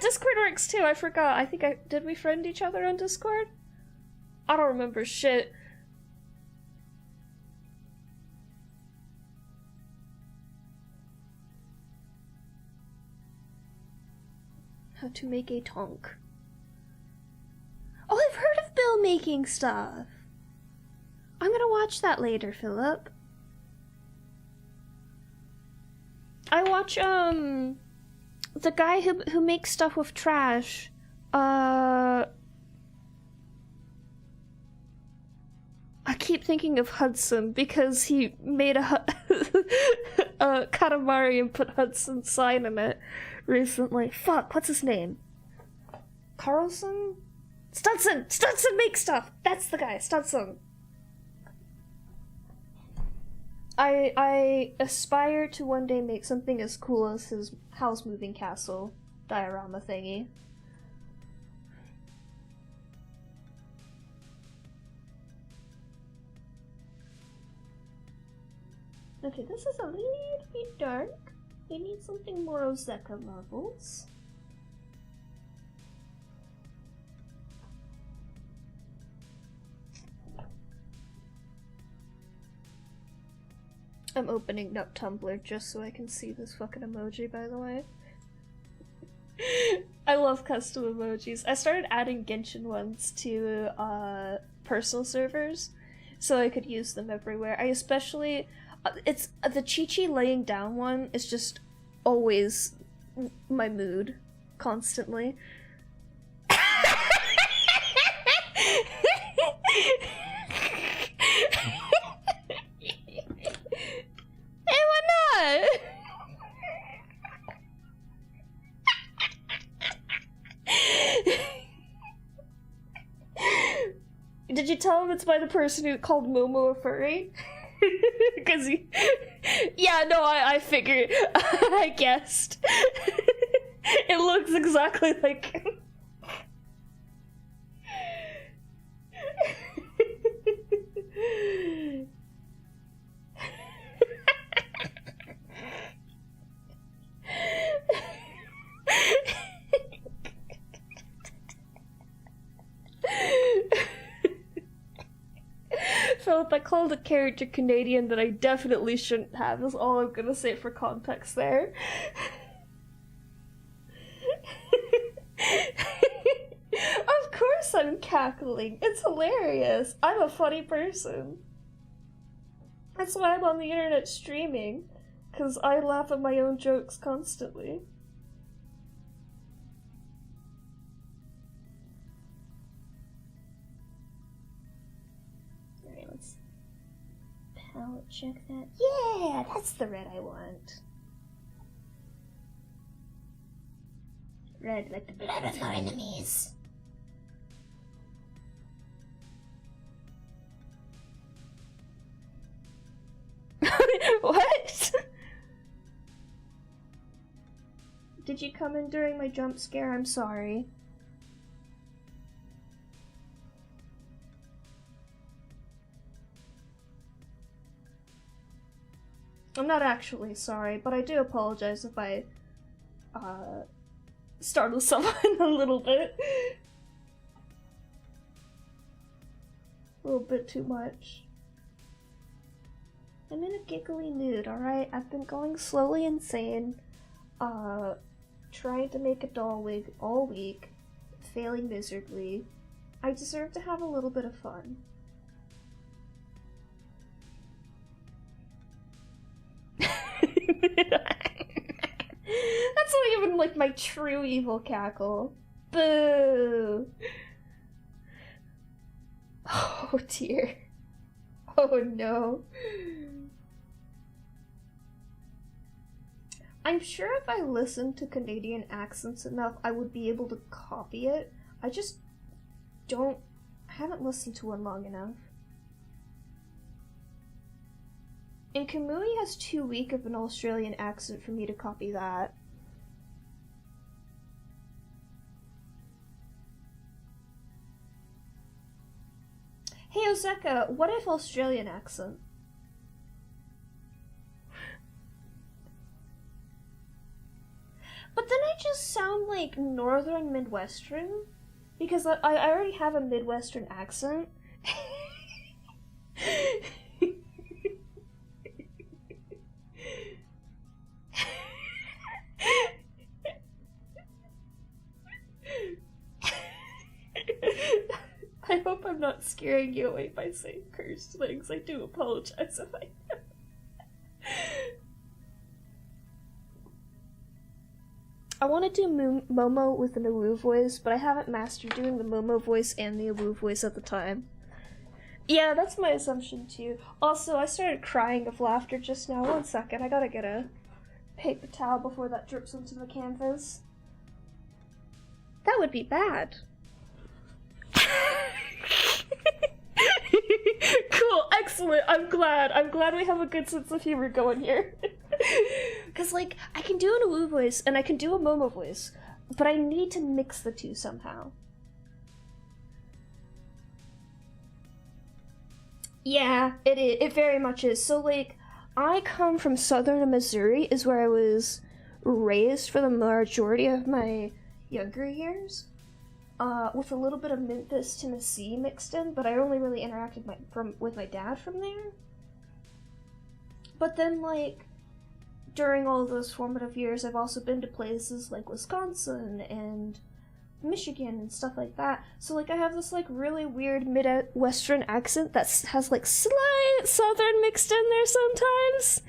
Discord works too, I forgot. I think did we friend each other on Discord? I don't remember shit. How to make a tonk. Oh, I've heard of still making stuff. I'm gonna watch that later, Philip. I watch, the guy who makes stuff with trash. I keep thinking of Hudson because he made a Katamari and put Hudson's sign in it recently. Fuck, what's his name? Carlson? Stutson! Stutson makes stuff! That's the guy, Stutson. I aspire to one day make something as cool as his house moving castle diorama thingy. Okay, this is a little bit dark. We need something more Ozeka levels. I'm opening up Tumblr just so I can see this fucking emoji, by the way. I love custom emojis. I started adding Genshin ones to personal servers so I could use them everywhere. I especially... it's the Chi-Chi laying down one is just always my mood, constantly. Hey, why not? Did you tell him it's by the person who called Momo a furry? Because he... Yeah, no, I figured. I guessed. It looks exactly like him. Philip, I called a character Canadian that I definitely shouldn't have, is all I'm gonna say for context there. Of course I'm cackling. It's hilarious. I'm a funny person. That's why I'm on the internet streaming, because I laugh at my own jokes constantly. Alright, let's palette check that. Yeah, that's the red I want. Red like the blood of your enemies. What? Did you come in during my jump scare? I'm sorry. I'm not actually sorry, but I do apologize if I startle someone a little bit. A little bit too much. I'm in a giggly mood, alright? I've been going slowly insane, trying to make a doll wig all week, failing miserably. I deserve to have a little bit of fun. That's not even like my true evil cackle. Boo! Oh dear. Oh no. I'm sure if I listened to Canadian accents enough, I would be able to copy it. I just don't... I haven't listened to one long enough. And Kamui has too weak of an Australian accent for me to copy that. Hey Osaka, what if Australian accent? But then I just sound like Northern Midwestern? Because I already have a Midwestern accent. I hope I'm not scaring you away by saying cursed things. I do apologize if I am. I want to do Momo with an Awu voice, but I haven't mastered doing the Momo voice and the Awu voice at the time. Yeah, that's my assumption too. Also, I started crying of laughter just now. 1 second, I gotta get a paper towel before that drips into the canvas. That would be bad. Cool, excellent. I'm glad we have a good sense of humor going here. Cause like, I can do an Awu voice and I can do a Momo voice, but I need to mix the two somehow. Yeah, it very much is. So like, I come from southern Missouri, is where I was raised for the majority of my younger years. With a little bit of Memphis, Tennessee mixed in, but I only really interacted with my dad from there. But then, like, during all of those formative years, I've also been to places like Wisconsin and Michigan and stuff like that. So, like, I have this, like, really weird Midwestern accent that has, like, slight Southern mixed in there sometimes.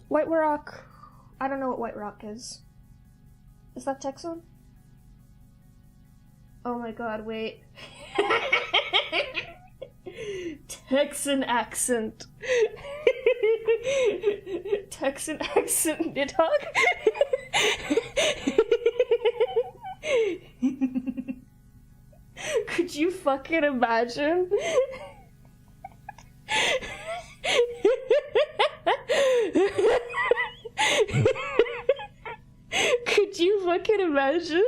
White Rock. I don't know what White Rock is. Is that Texan? Oh my god, wait. Texan accent. Texan accent Nidhogg? Could you fucking imagine? Could you fucking imagine?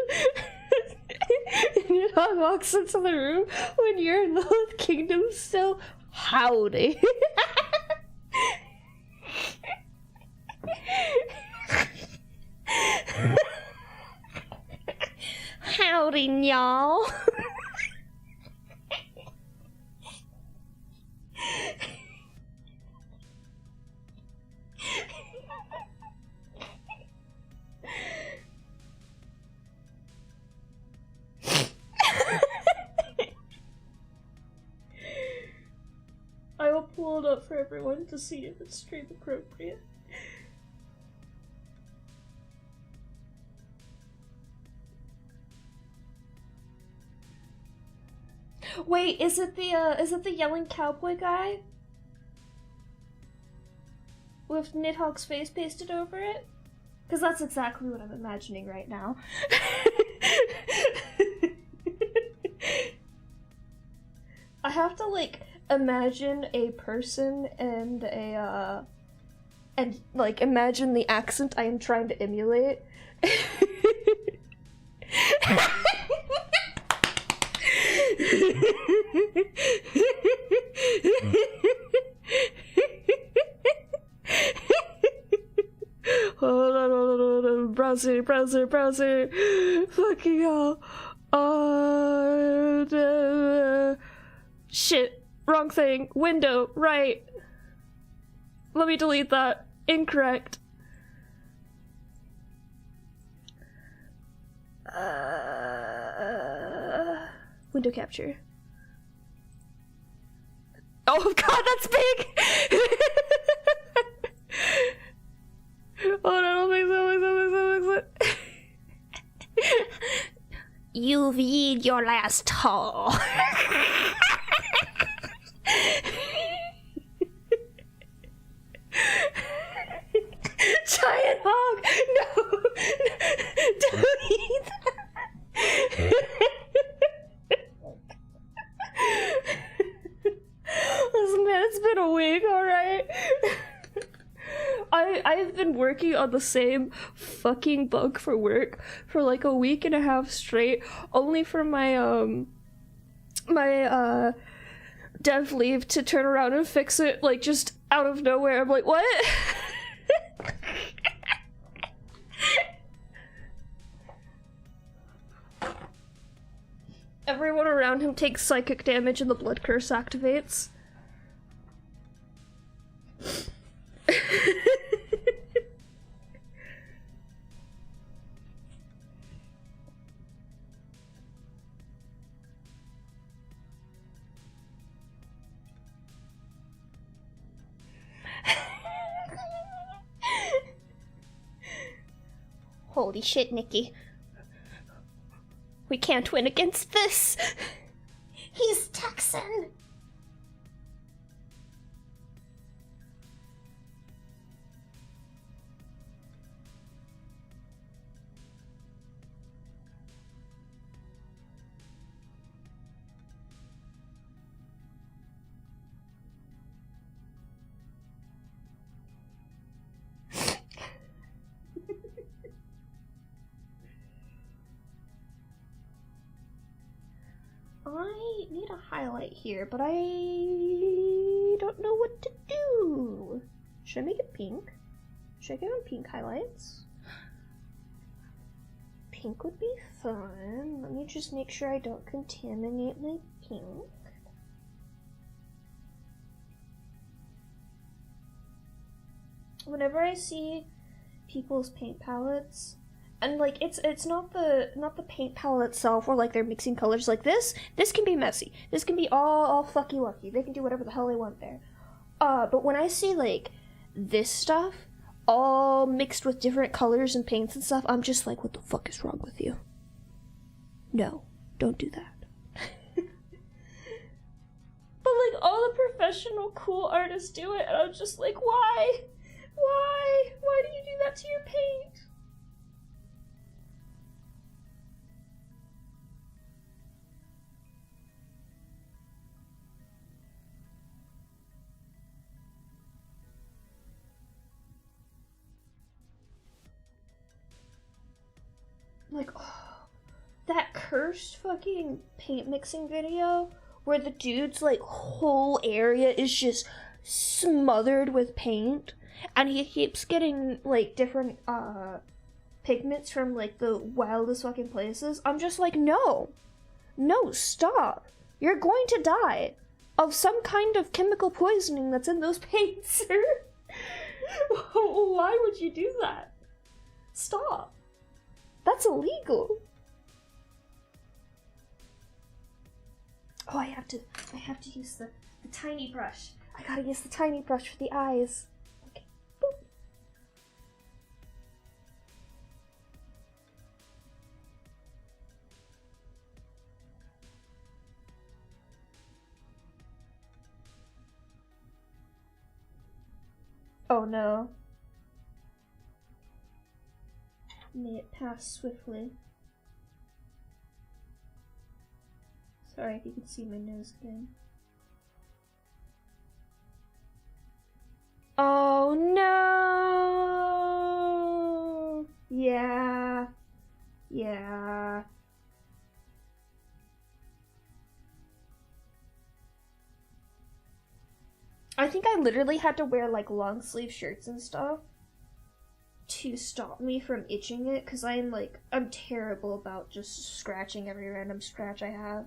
Nidhogg walks into the room when you're in the kingdom still. Howdy. Howdy, y'all. I will pull it up for everyone to see if it's stream appropriate. Wait, is it the yelling cowboy guy? With Nidhogg's face pasted over it? Because that's exactly what I'm imagining right now. I have to, like, imagine a person and like, imagine the accent I am trying to emulate. Hold on. Browser. Fucking hell. Shit. Wrong thing. Window. Right. Let me delete that. Incorrect. Window capture. Oh god, that's big! Oh no, don't fix it. You've eaten your last haul. Giant hog! No! Don't eat that! Listen, man, it's been a week, alright? I've been working on the same fucking bug for work for like a week and a half straight, only for my dev leave to turn around and fix it, like, just out of nowhere. I'm like, what? Everyone around him takes psychic damage and the blood curse activates. Holy shit, Nikki. We can't win against this. He's Texan. I need a highlight here, but I don't know what to do. Should I make it pink? Should I get on pink highlights? Pink would be fun. Let me just make sure I don't contaminate my pink. Whenever I see people's paint palettes, and like it's not the paint palette itself, or like they're mixing colors like this can be messy. This can be all fucky lucky. They can do whatever the hell they want there. But when I see like this stuff all mixed with different colors and paints and stuff, I'm just like, what the fuck is wrong with you? No, don't do that. But like all the professional cool artists do it, and I'm just like, why? Why do you do that to your paint? Like, oh, that cursed fucking paint mixing video where the dude's like whole area is just smothered with paint, and he keeps getting like different pigments from like the wildest fucking places. I'm just like, no, stop. You're going to die of some kind of chemical poisoning that's in those paints. Why would you do that? Stop. That's illegal. Oh, I have to use the tiny brush. I gotta use the tiny brush for the eyes. Okay. Boop. Oh no. May it pass swiftly. Sorry if you can see my nose again. Oh no! Yeah. I think I literally had to wear like long sleeve shirts and stuff to stop me from itching it, because I'm terrible about just scratching every random scratch I have.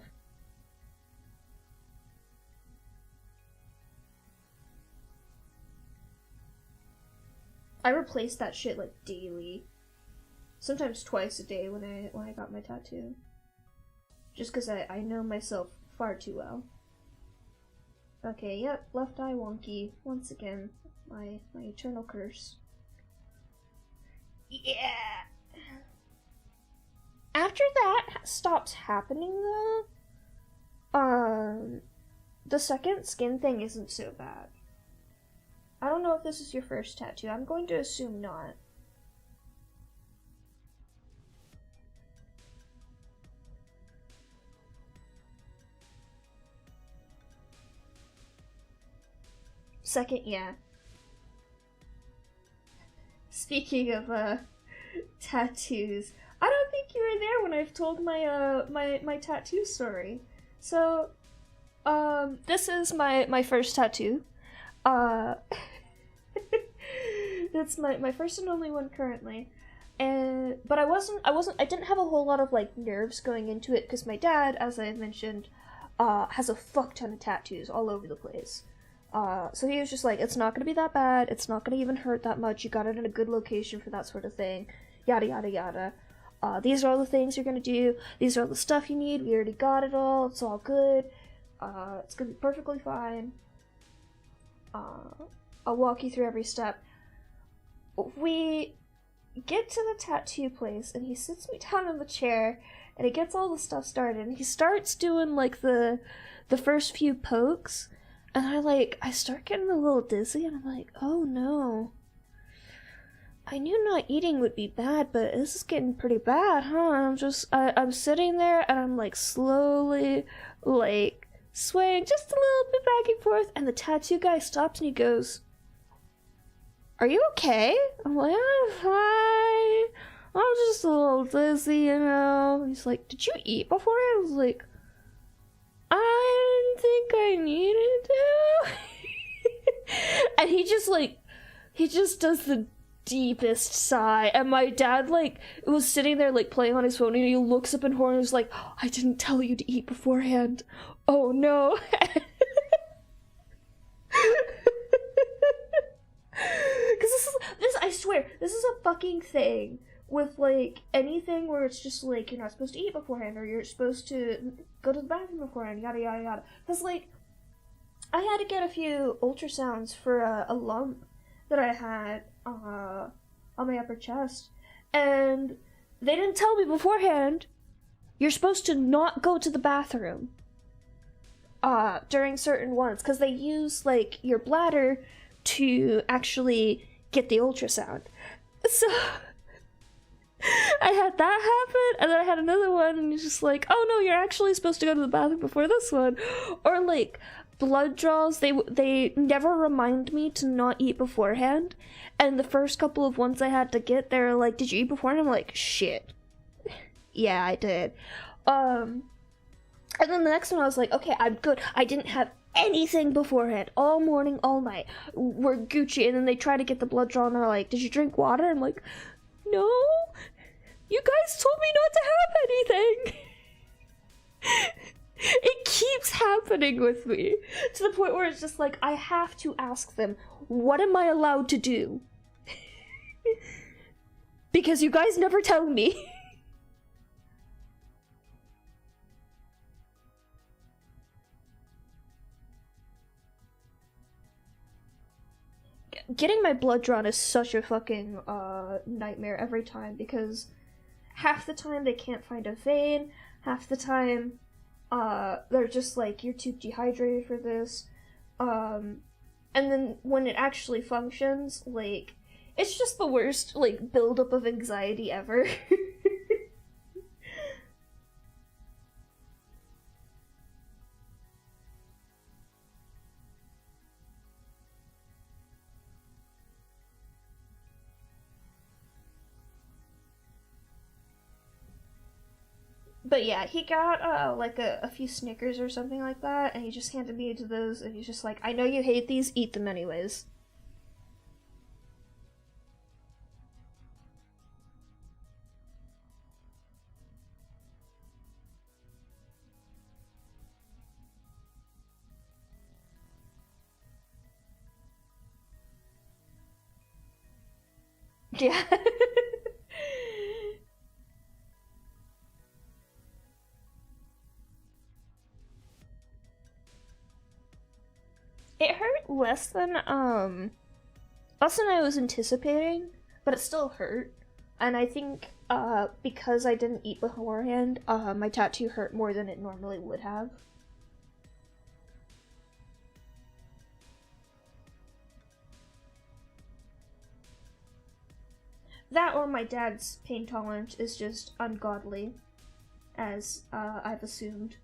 I replaced that shit like daily. Sometimes twice a day when I got my tattoo. Just because I know myself far too well. Okay, yep, left eye wonky. Once again, my eternal curse. Yeah! After that stops happening though, the second skin thing isn't so bad. I don't know if this is your first tattoo. I'm going to assume not. Second, yeah. Speaking of tattoos, I don't think you were there when I've told my my tattoo story. So, this is my first tattoo. That's my first and only one currently. But I didn't have a whole lot of like nerves going into it, because my dad, as I mentioned, has a fuck ton of tattoos all over the place. So he was just like, it's not gonna be that bad, it's not gonna even hurt that much, you got it in a good location for that sort of thing, yada yada yada. These are all the things you're gonna do, these are all the stuff you need, we already got it all, it's all good, it's gonna be perfectly fine. I'll walk you through every step. We get to the tattoo place, and he sits me down in the chair, and he gets all the stuff started, and he starts doing, like, the first few pokes, and I start getting a little dizzy, and I'm like, oh no. I knew not eating would be bad, but this is getting pretty bad, huh? And I'm sitting there, and I'm, like, slowly, like, swaying just a little bit back and forth, and the tattoo guy stops and he goes, are you okay? I'm like, I'm fine. I'm just a little dizzy, you know. He's like, did you eat before? I was like, I didn't think I needed to. And he just does the deepest sigh. And my dad, like, was sitting there, like, playing on his phone, and he looks up in horror and was like, I didn't tell you to eat beforehand. Oh no. Because this, I swear, this is a fucking thing with, like, anything where it's just, like, you're not supposed to eat beforehand, or you're supposed to go to the bathroom beforehand, yada, yada, yada. Because, like, I had to get a few ultrasounds for a lump that I had on my upper chest, and they didn't tell me beforehand, you're supposed to not go to the bathroom during certain ones, because they use, like, your bladder to actually get the ultrasound. So I had that happen, and then I had another one, and it's just like, oh no, you're actually supposed to go to the bathroom before this one. Or, like, blood draws, they never remind me to not eat beforehand, and the first couple of ones I had to get, they were like, did you eat beforehand? I'm like, shit. Yeah, I did. And then the next one I was like, okay, I'm good. I didn't have anything beforehand, all morning, all night. We're Gucci. And then they try to get the blood draw, and they're like, did you drink water? I'm like, no, you guys told me not to have anything. It keeps happening with me, to the point where it's just like, I have to ask them, what am I allowed to do? Because you guys never tell me. Getting my blood drawn is such a fucking nightmare every time, because half the time they can't find a vein, half the time they're just like, you're too dehydrated for this, and then when it actually functions, like, it's just the worst, like, buildup of anxiety ever. But yeah, he got, like, a few Snickers or something like that, and he just handed me to those, and he's just like, I know you hate these, eat them anyways. Yeah. It hurt less than I was anticipating, but it still hurt. And I think because I didn't eat beforehand, my tattoo hurt more than it normally would have. That or my dad's pain tolerance is just ungodly, as I've assumed.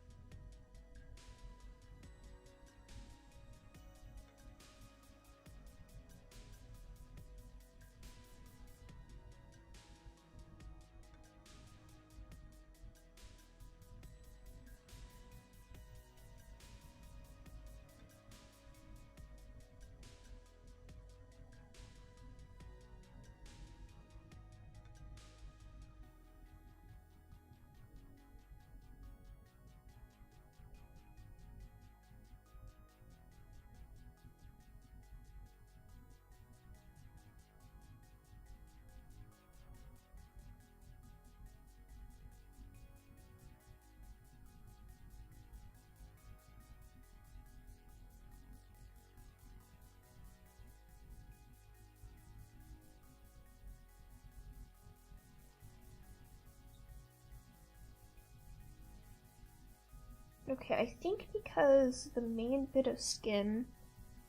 Okay, I think because the main bit of skin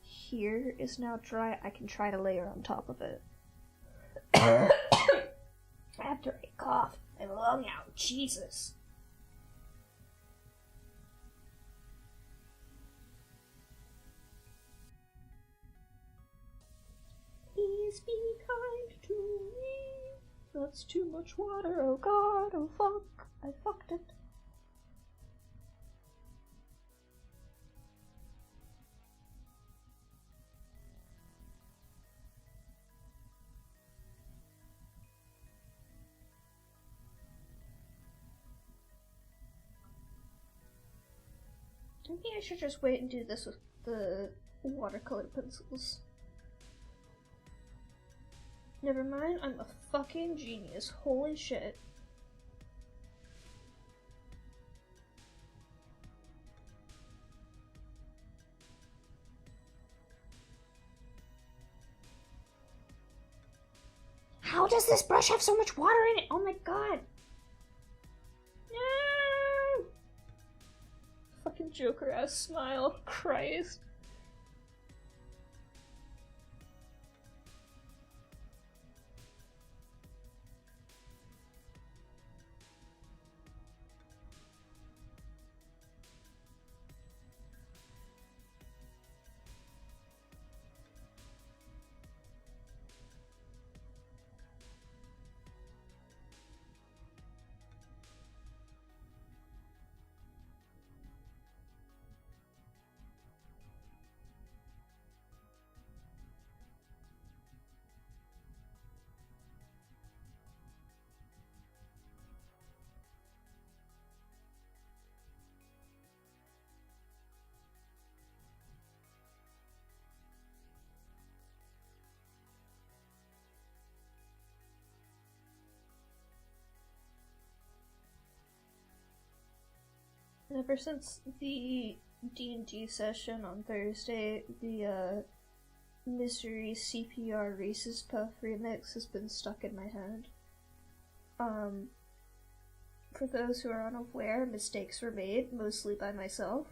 here is now dry, I can try to layer on top of it. After I cough my lung out, Jesus. Please be kind to me. That's too much water, oh god, oh fuck, I fucked it. Maybe I should just wait and do this with the watercolor pencils. Never mind, I'm a fucking genius. Holy shit. How does this brush have so much water in it? Oh my god. No! Fucking Joker ass smile. Christ. Ever since the D&D session on Thursday, the Misery CPR Reese's Puff remix has been stuck in my head. For those who are unaware, mistakes were made, mostly by myself.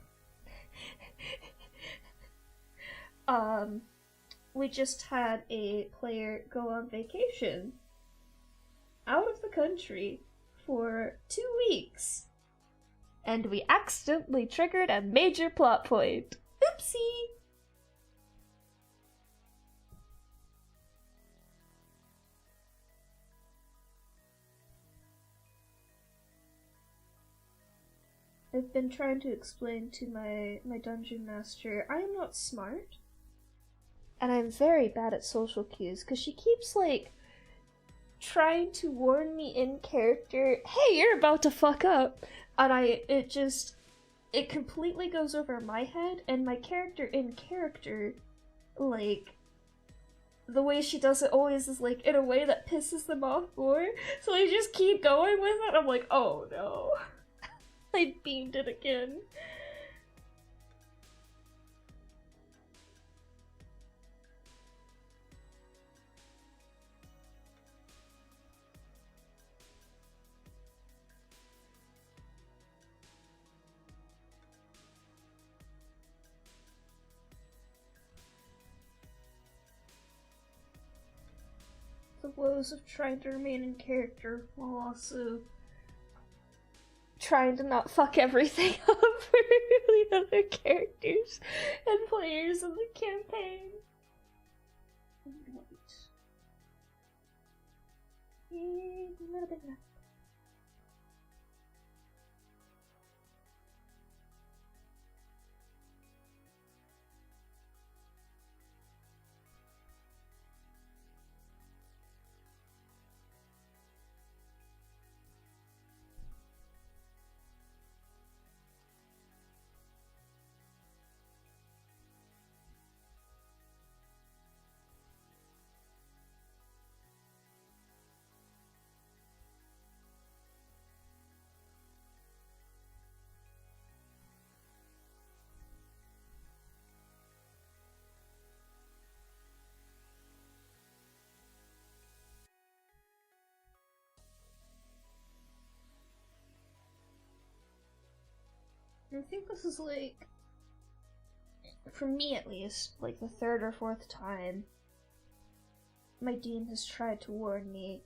We just had a player go on vacation out of the country for 2 weeks. And we accidentally triggered a major plot point. Oopsie! I've been trying to explain to my dungeon master, I am not smart. And I'm very bad at social cues, because she keeps, like, trying to warn me in character, hey, you're about to fuck up! And it completely goes over my head, and my character in character, like, the way she does it always is, like, in a way that pisses them off more, so I just keep going with it, I'm like, oh no. I beamed it again. The woes of trying to remain in character while also trying to not fuck everything up for the other characters and players in the campaign. A little bit left. I think this is like, for me at least, like the third or fourth time my dean has tried to warn me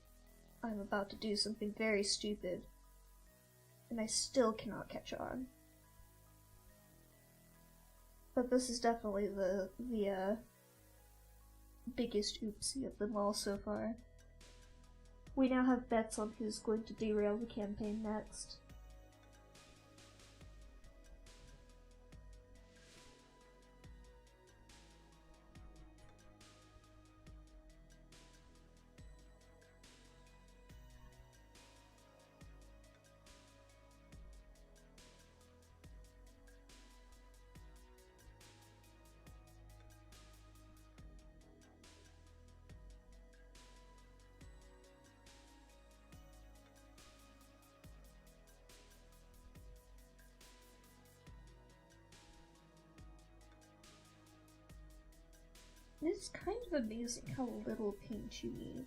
I'm about to do something very stupid, and I still cannot catch on. But this is definitely the biggest oopsie of them all so far. We now have bets on who's going to derail the campaign next. It's kind of amazing how little paint you need.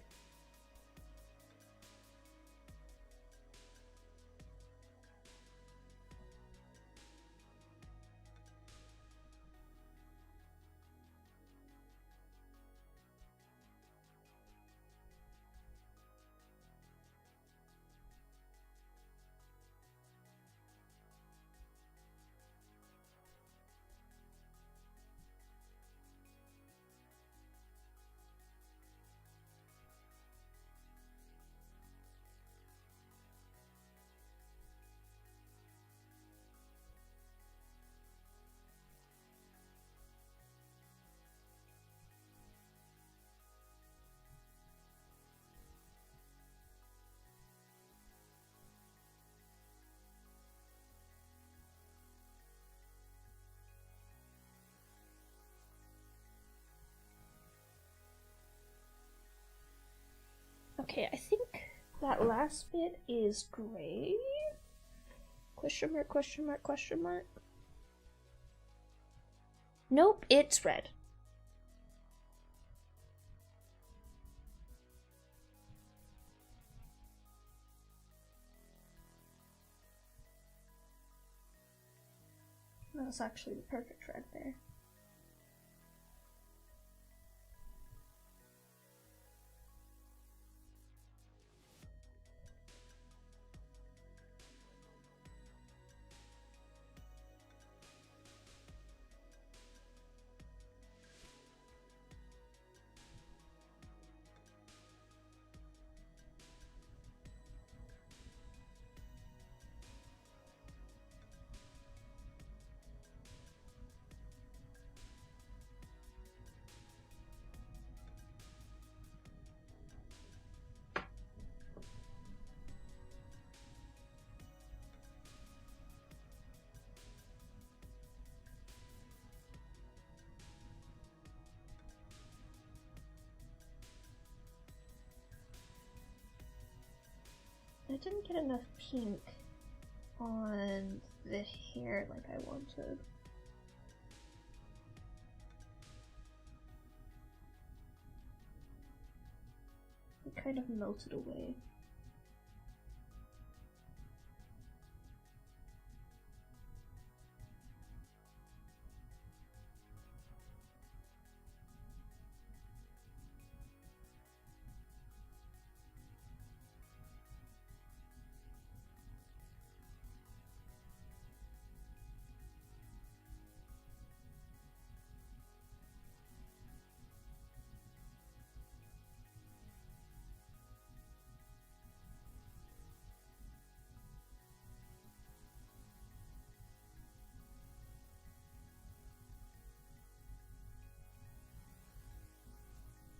Okay, I think that last bit is gray? Question mark, question mark, question mark. Nope, it's red. That's actually the perfect red there. I didn't get enough pink on the hair like I wanted. It kind of melted away.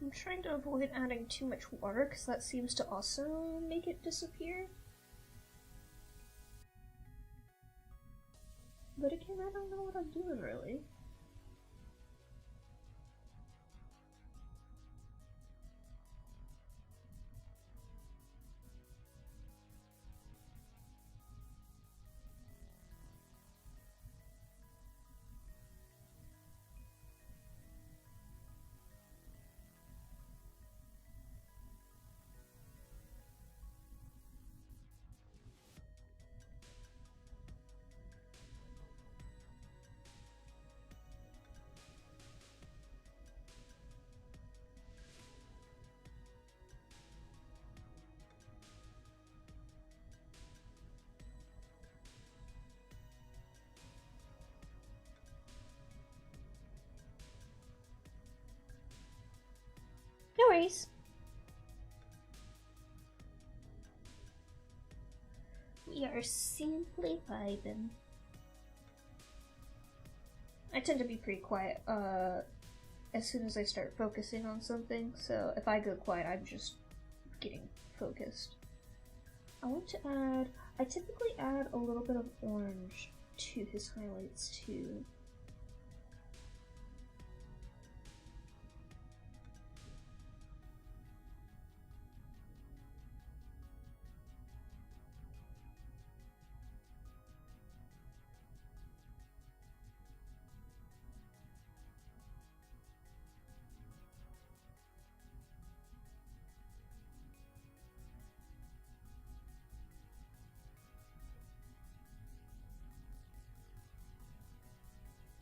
I'm trying to avoid adding too much water because that seems to also make it disappear. But again, I don't know what I'm doing really. worries. We are simply vibing. I tend to be pretty quiet as soon as I start focusing on something, so if I go quiet, I'm just getting focused. I want to add, I typically add a little bit of orange to his highlights too.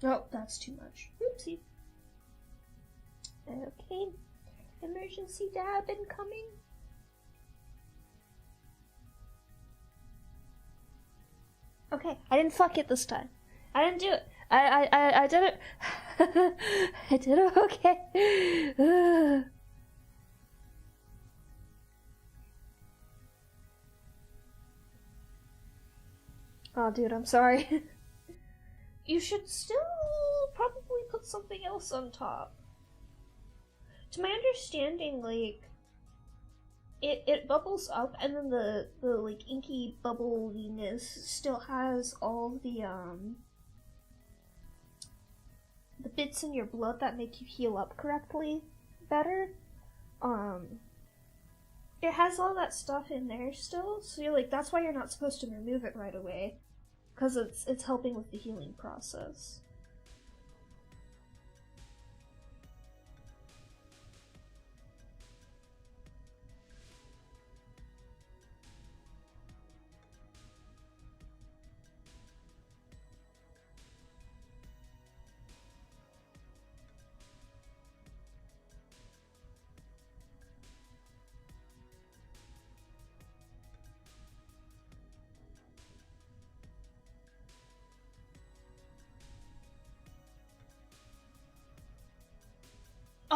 Oh, that's too much. Oopsie. Okay. Emergency dab incoming. Okay, I didn't fuck it this time. I didn't do it. I did it. I did it okay. Oh, dude, I'm sorry. You should still probably put something else on top. To my understanding, like, it bubbles up, and then the like inky bubbliness still has all the bits in your blood that make you heal up correctly better. It has all that stuff in there still, so you're like, that's why you're not supposed to remove it right away. Because it's helping with the healing process.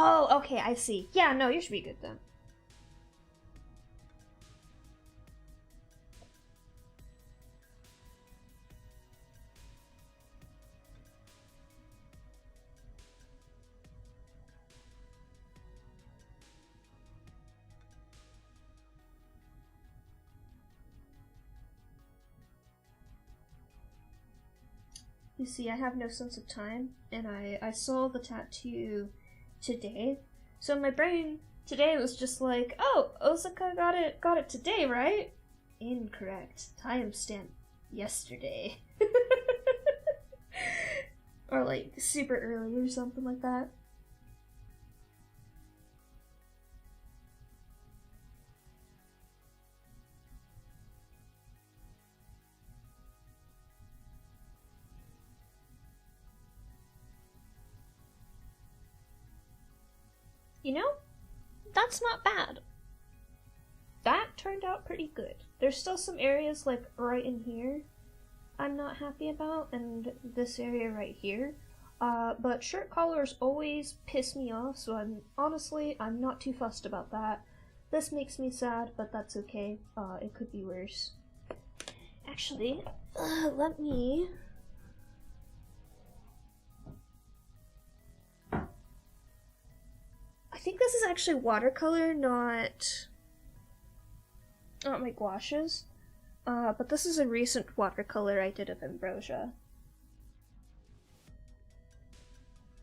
Oh, okay, I see. Yeah, no, you should be good then. You see, I have no sense of time, and I saw the tattoo today, so my brain today was just like, oh, Osaka got it today, right? Incorrect. Timestamp yesterday. Or like super early or something like that. You know, that's not bad. That turned out pretty good. There's still some areas like right in here I'm not happy about, and this area right here. But shirt collars always piss me off, so I'm not too fussed about that. This makes me sad, but that's okay. It could be worse. Actually, let me... I think this is actually watercolor, not my gouaches. But this is a recent watercolor I did of Ambrosia.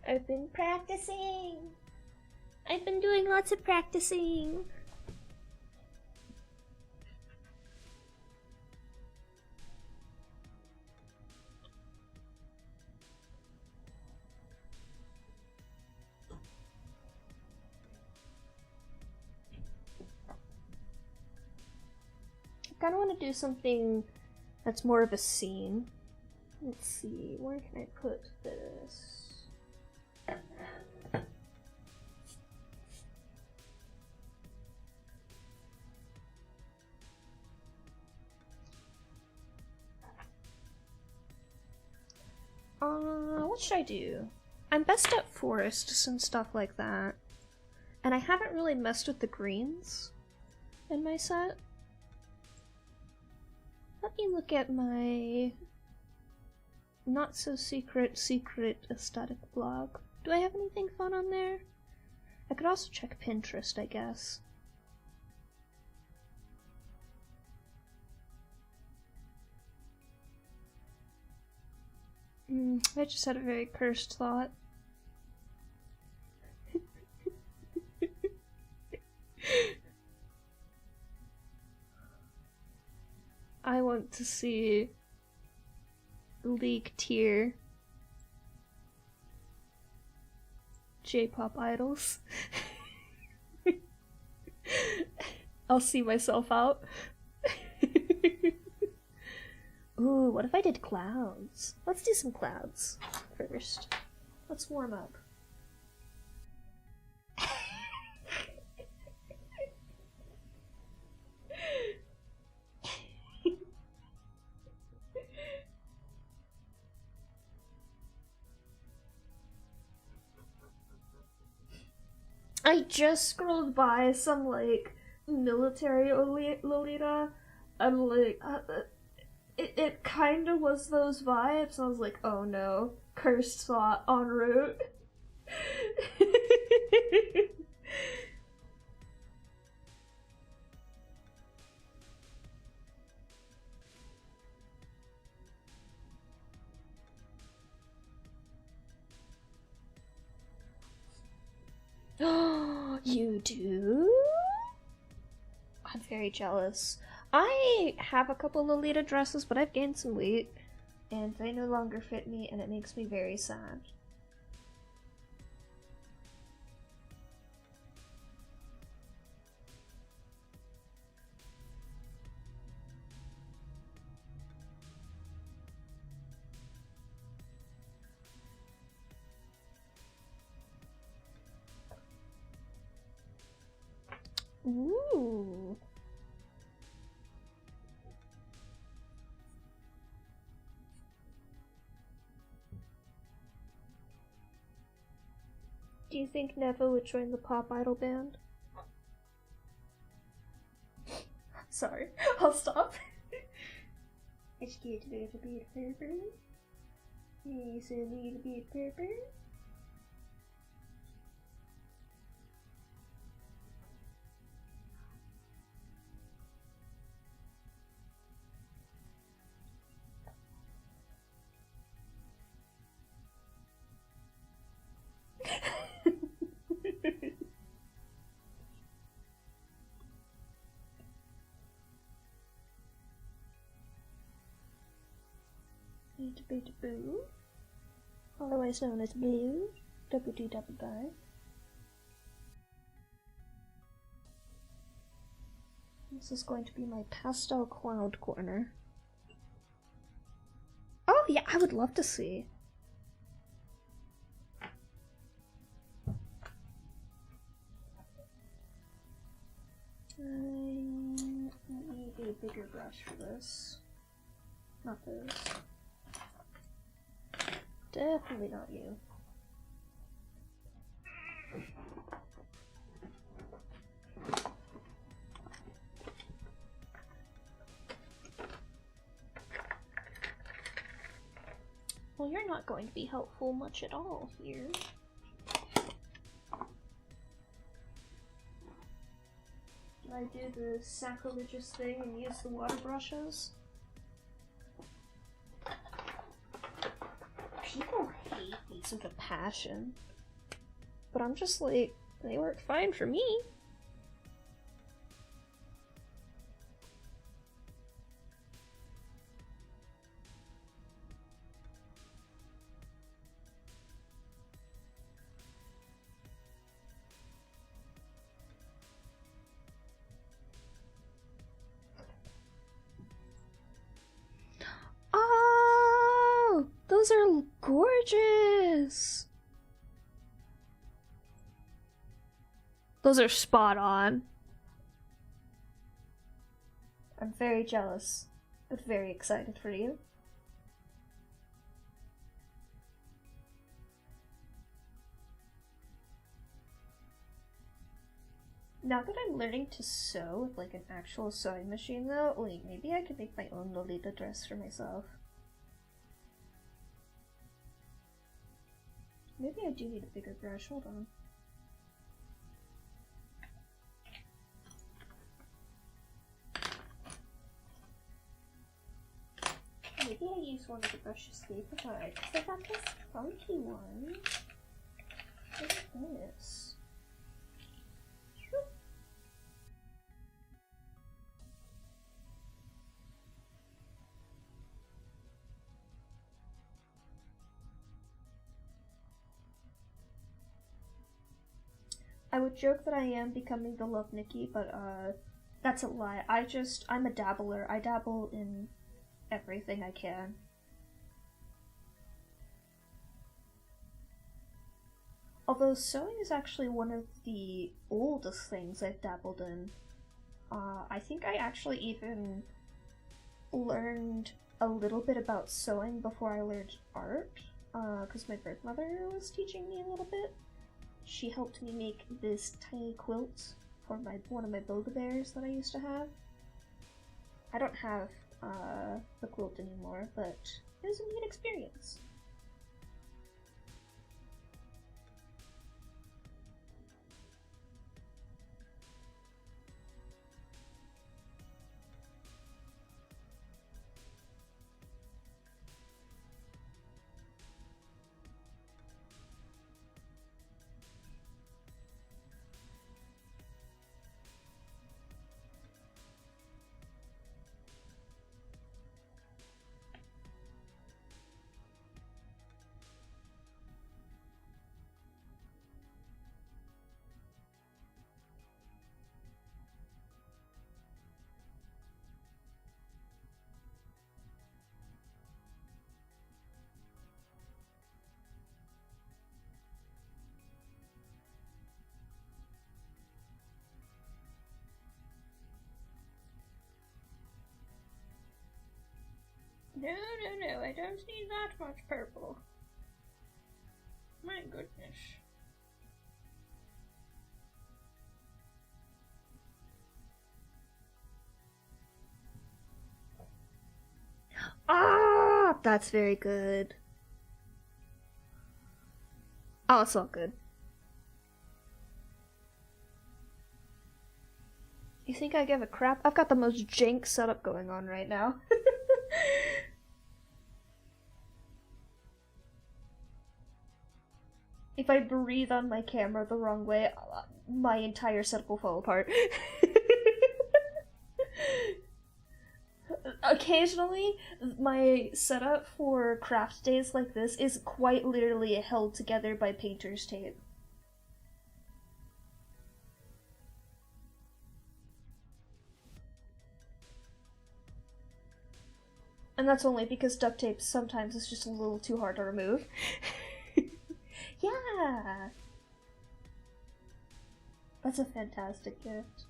I've been practicing! I've been doing lots of practicing! I kind of want to do something that's more of a scene. Let's see, where can I put this? What should I do? I'm best at forests and stuff like that. And I haven't really messed with the greens in my set. Let me look at my not so secret aesthetic blog. Do I have anything fun on there? I could also check Pinterest, I guess. I just had a very cursed thought. I want to see leaked tier J-pop idols. I'll see myself out. Ooh, what if I did clouds? Let's do some clouds first. Let's warm up. I just scrolled by some, like, military Lolita, and, like, it kinda was those vibes. I was like, oh no, cursed thought en route. You do? I'm very jealous. I have a couple Lolita dresses, but I've gained some weight, and they no longer fit me, and it makes me very sad. Ooh. Do you think Neva would join the pop idol band? Sorry, I'll stop. I scared to be a purple. You said me to be a purple. Boo, otherwise known as Blue, WDWI. This is going to be my pastel cloud corner. Oh yeah, I would love to see. I need a bigger brush for this. Not those. Definitely not you. Well, you're not going to be helpful much at all here. Did I do the sacrilegious thing and use the water brushes? People hate these with a passion. But I'm just like, they work fine for me. Those are gorgeous! Those are spot on. I'm very jealous, but very excited for you. Now that I'm learning to sew with like an actual sewing machine though, wait, maybe I could make my own Lolita dress for myself. Maybe I do need a bigger brush, hold on. Maybe I use one of the brushes they provide, because I got this funky one. What is this? I would joke that I am becoming the Love Nikki, but that's a lie. I'm a dabbler. I dabble in everything I can. Although sewing is actually one of the oldest things I've dabbled in. I think I actually even learned a little bit about sewing before I learned art, because my birth mother was teaching me a little bit. She helped me make this tiny quilt for one of my Build-A-Bears that I used to have. I don't have the quilt anymore, but it was a neat experience. No, I don't need that much purple. My goodness. Ah, that's very good. Oh, it's all good. You think I give a crap? I've got the most jank setup going on right now. If I breathe on my camera the wrong way, my entire setup will fall apart. Occasionally, my setup for craft days like this is quite literally held together by painter's tape. And that's only because duct tape sometimes is just a little too hard to remove. Yeah! That's a fantastic gift.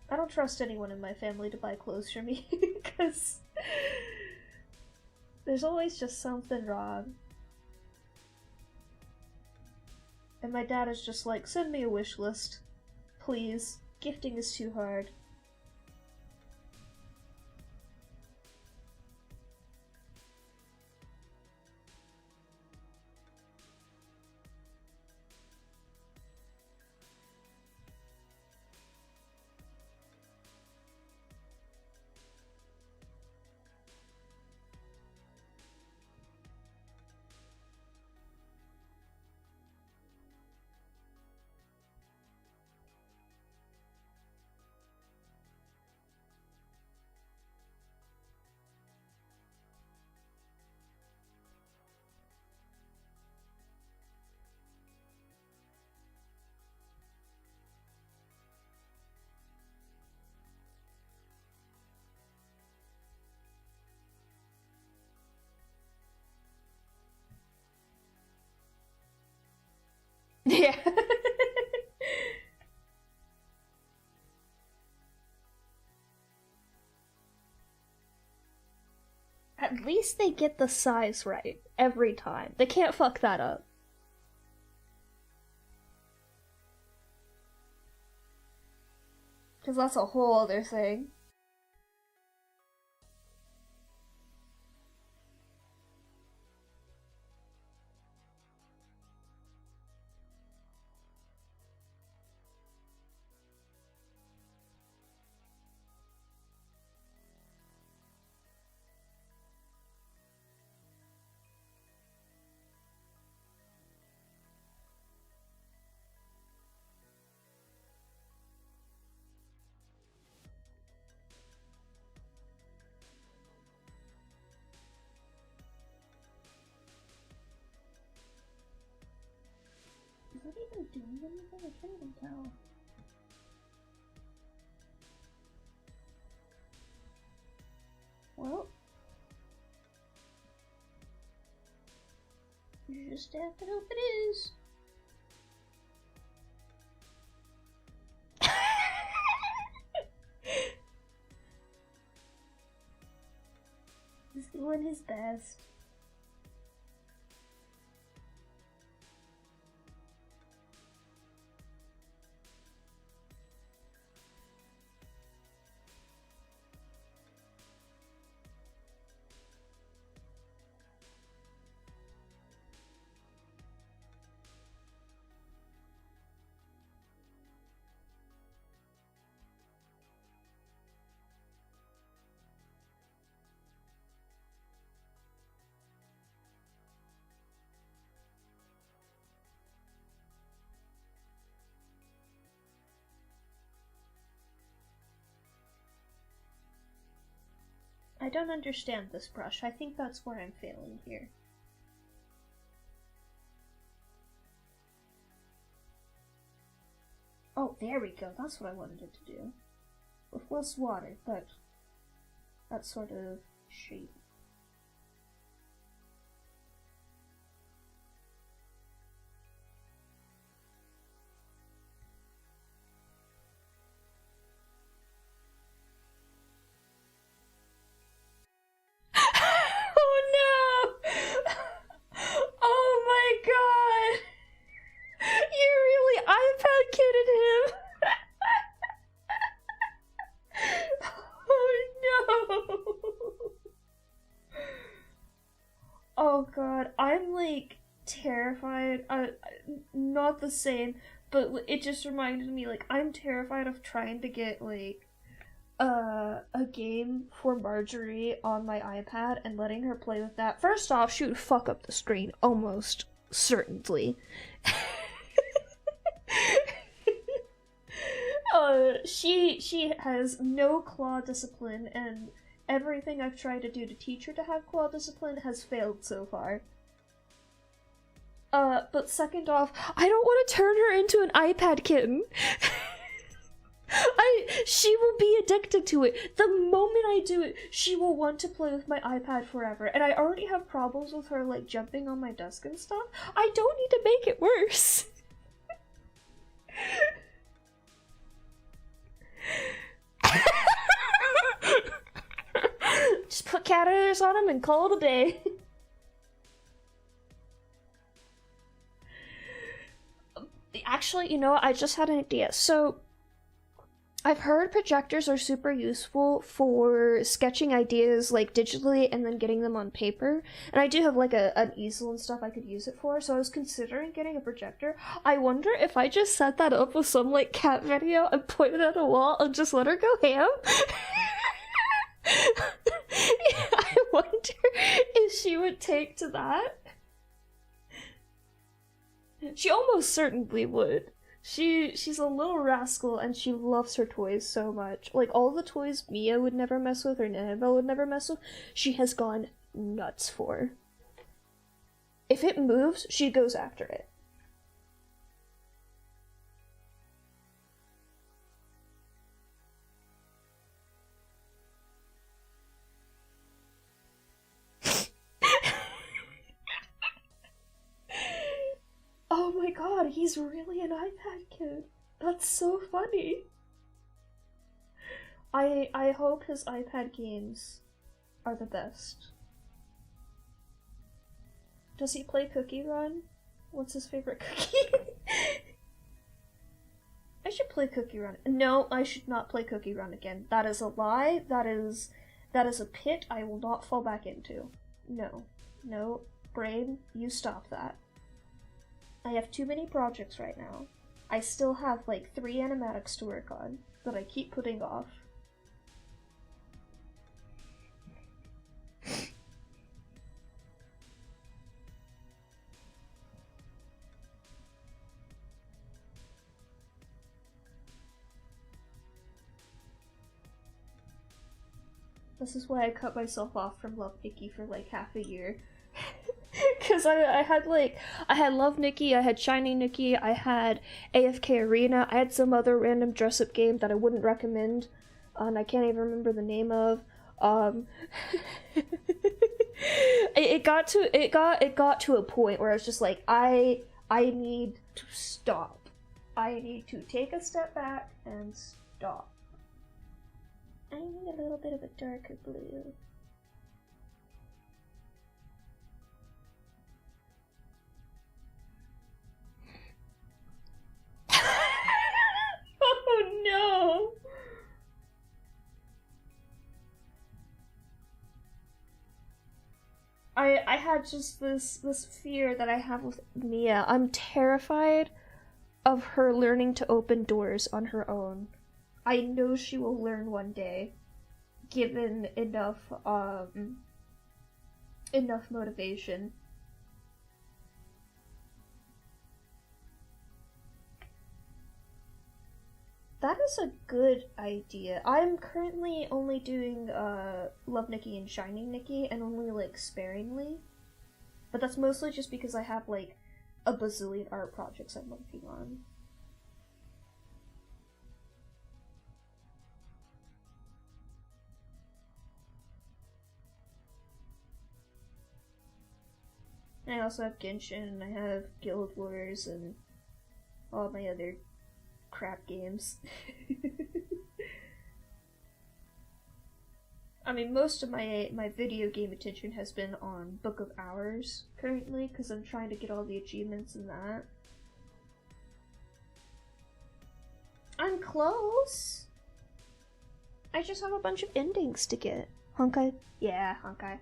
I don't trust anyone in my family to buy clothes for me, because there's always just something wrong. And my dad is just like, send me a wish list. Please. Gifting is too hard. Yeah. At least they get the size right every time. They can't fuck that up. because that's a whole other thing. Is that even doing anything? I can't even tell. Well, you just have to hope it is. He's doing his best. I don't understand this brush. I think that's where I'm failing here. Oh, there we go. That's what I wanted it to do. With less water, but that sort of shape. Oh god, I'm like terrified. Not the same, but it just reminded me, like, I'm terrified of trying to get like a game for Marjorie on my iPad and letting her play with that. First off, she would fuck up the screen almost certainly. She has no claw discipline, and everything I've tried to do to teach her to have claw discipline has failed so far. But second off, I don't want to turn her into an iPad kitten. She will be addicted to it. The moment I do it, she will want to play with my iPad forever. And I already have problems with her, like, jumping on my desk and stuff. I don't need to make it worse. Just put cat ears on him and call it a day. Actually, you know what? I just had an idea. So, I've heard projectors are super useful for sketching ideas, like, digitally and then getting them on paper. And I do have, like, an easel and stuff I could use it for, so I was considering getting a projector. I wonder if I just set that up with some, like, cat video and point it at a wall and just let her go ham? I wonder if she would take to that. She almost certainly would. She's a little rascal, and she loves her toys so much. Like, all the toys Mia would never mess with, or Annabelle would never mess with, she has gone nuts for. If it moves, she goes after it. Oh my god, he's really an iPad kid. That's so funny. I hope his iPad games are the best. Does he play Cookie Run? What's his favorite cookie? I should play Cookie Run. No, I should not play Cookie Run again. That is a lie. That is a pit I will not fall back into. No. No. Brain, you stop that. I have too many projects right now. I still have like 3 animatics to work on that I keep putting off. This is why I cut myself off from Love Nikki for like half a year. Cause I had Love Nikki, I had Shiny Nikki, I had AFK Arena, I had some other random dress-up game that I wouldn't recommend, and I can't even remember the name of. It got to a point where I was just like, I need to stop. I need to take a step back and stop. I need a little bit of a darker blue. Oh no! I had just this fear that I have with Mia. I'm terrified of her learning to open doors on her own. I know she will learn one day, given enough motivation. That is a good idea. I'm currently only doing Love Nikki and Shiny Nikki, and only like sparingly. But that's mostly just because I have like a bazillion art projects I'm working on. I also have Genshin, and I have Guild Wars, and all my other crap games. I mean, most of my video game attention has been on Book of Hours currently, because I'm trying to get all the achievements in that. I'm close! I just have a bunch of endings to get. Honkai? Yeah, Honkai.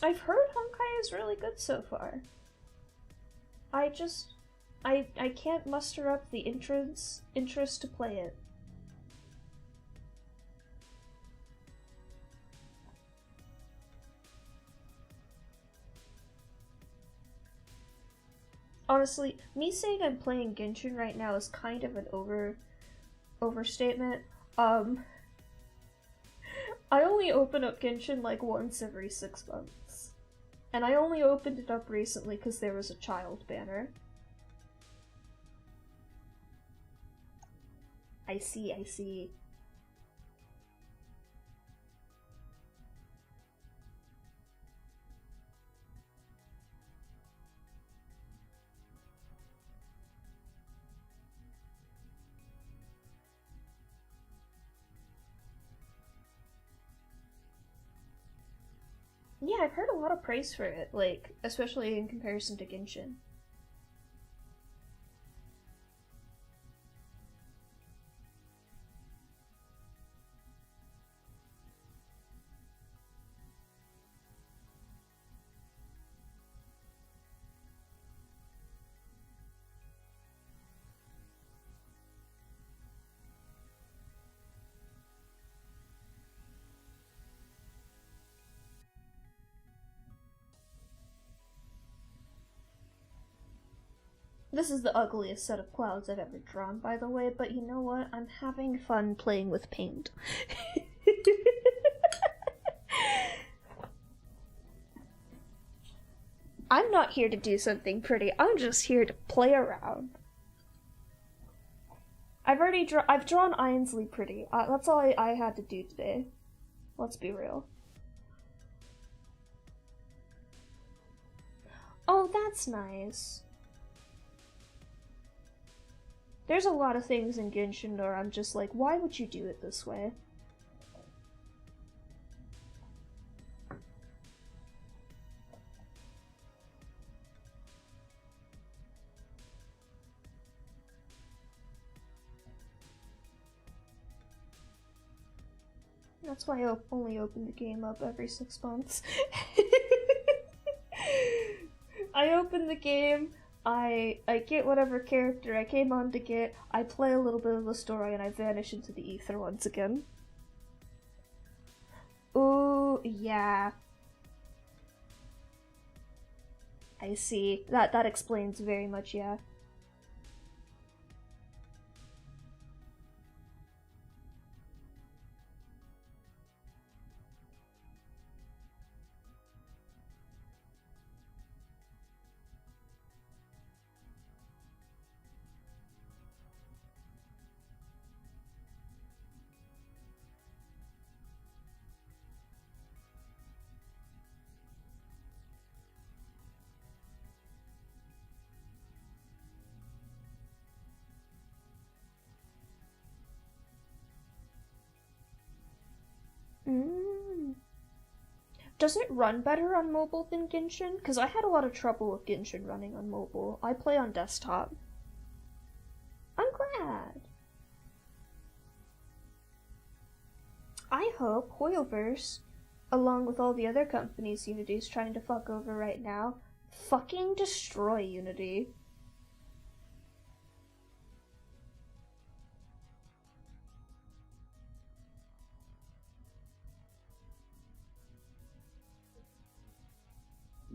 I've heard Honkai is really good so far. I can't muster up the interest to play it. Honestly, me saying I'm playing Genshin right now is kind of an overstatement. I only open up Genshin like once every 6 months. And I only opened it up recently because there was a child banner. I see. Yeah, I've heard a lot of praise for it, like, especially in comparison to Genshin. This is the ugliest set of clouds I've ever drawn, by the way, but you know what? I'm having fun playing with paint. I'm not here to do something pretty, I'm just here to play around. I've drawn Ainsley pretty. That's all I had to do today. Let's be real. Oh, that's nice. There's a lot of things in Genshin where I'm just like, why would you do it this way? That's why I only open the game up every 6 months. I open the game, I get whatever character I came on to get, I play a little bit of the story, and I vanish into the ether once again. Ooh, yeah. I see. That explains very much, yeah. Mm. Does it run better on mobile than Genshin? Because I had a lot of trouble with Genshin running on mobile. I play on desktop. I'm glad. I hope Hoyoverse, along with all the other companies Unity's trying to fuck over right now, fucking destroy Unity.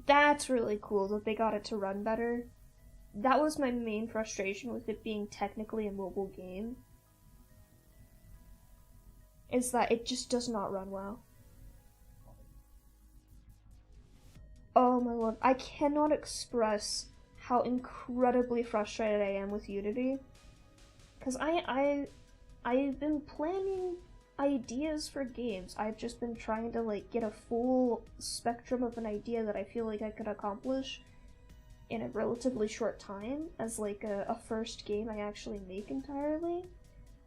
That's really cool that they got it to run better. That was my main frustration with it being technically a mobile game. Is that it just does not run well. Oh my lord, I cannot express how incredibly frustrated I am with Unity. Cause I've been planning ideas for games. I've just been trying to like get a full spectrum of an idea that I feel like I could accomplish in a relatively short time as like a first game I actually make entirely.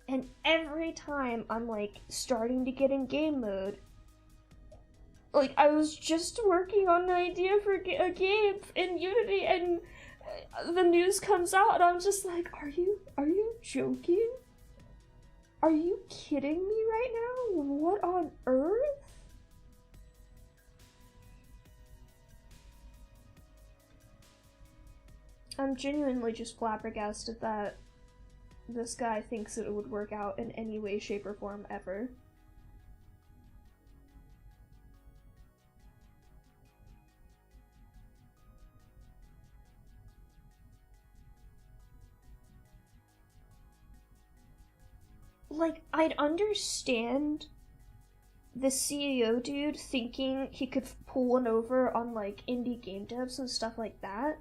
And every time I'm like starting to get in game mode, like I was just working on an idea for a game in Unity, and the news comes out, and I'm just like, are you joking? Are you kidding me right now? What on earth? I'm genuinely just flabbergasted that this guy thinks it would work out in any way, shape, or form ever. Like, I'd understand the CEO dude thinking he could pull one over on, like, indie game devs and stuff like that.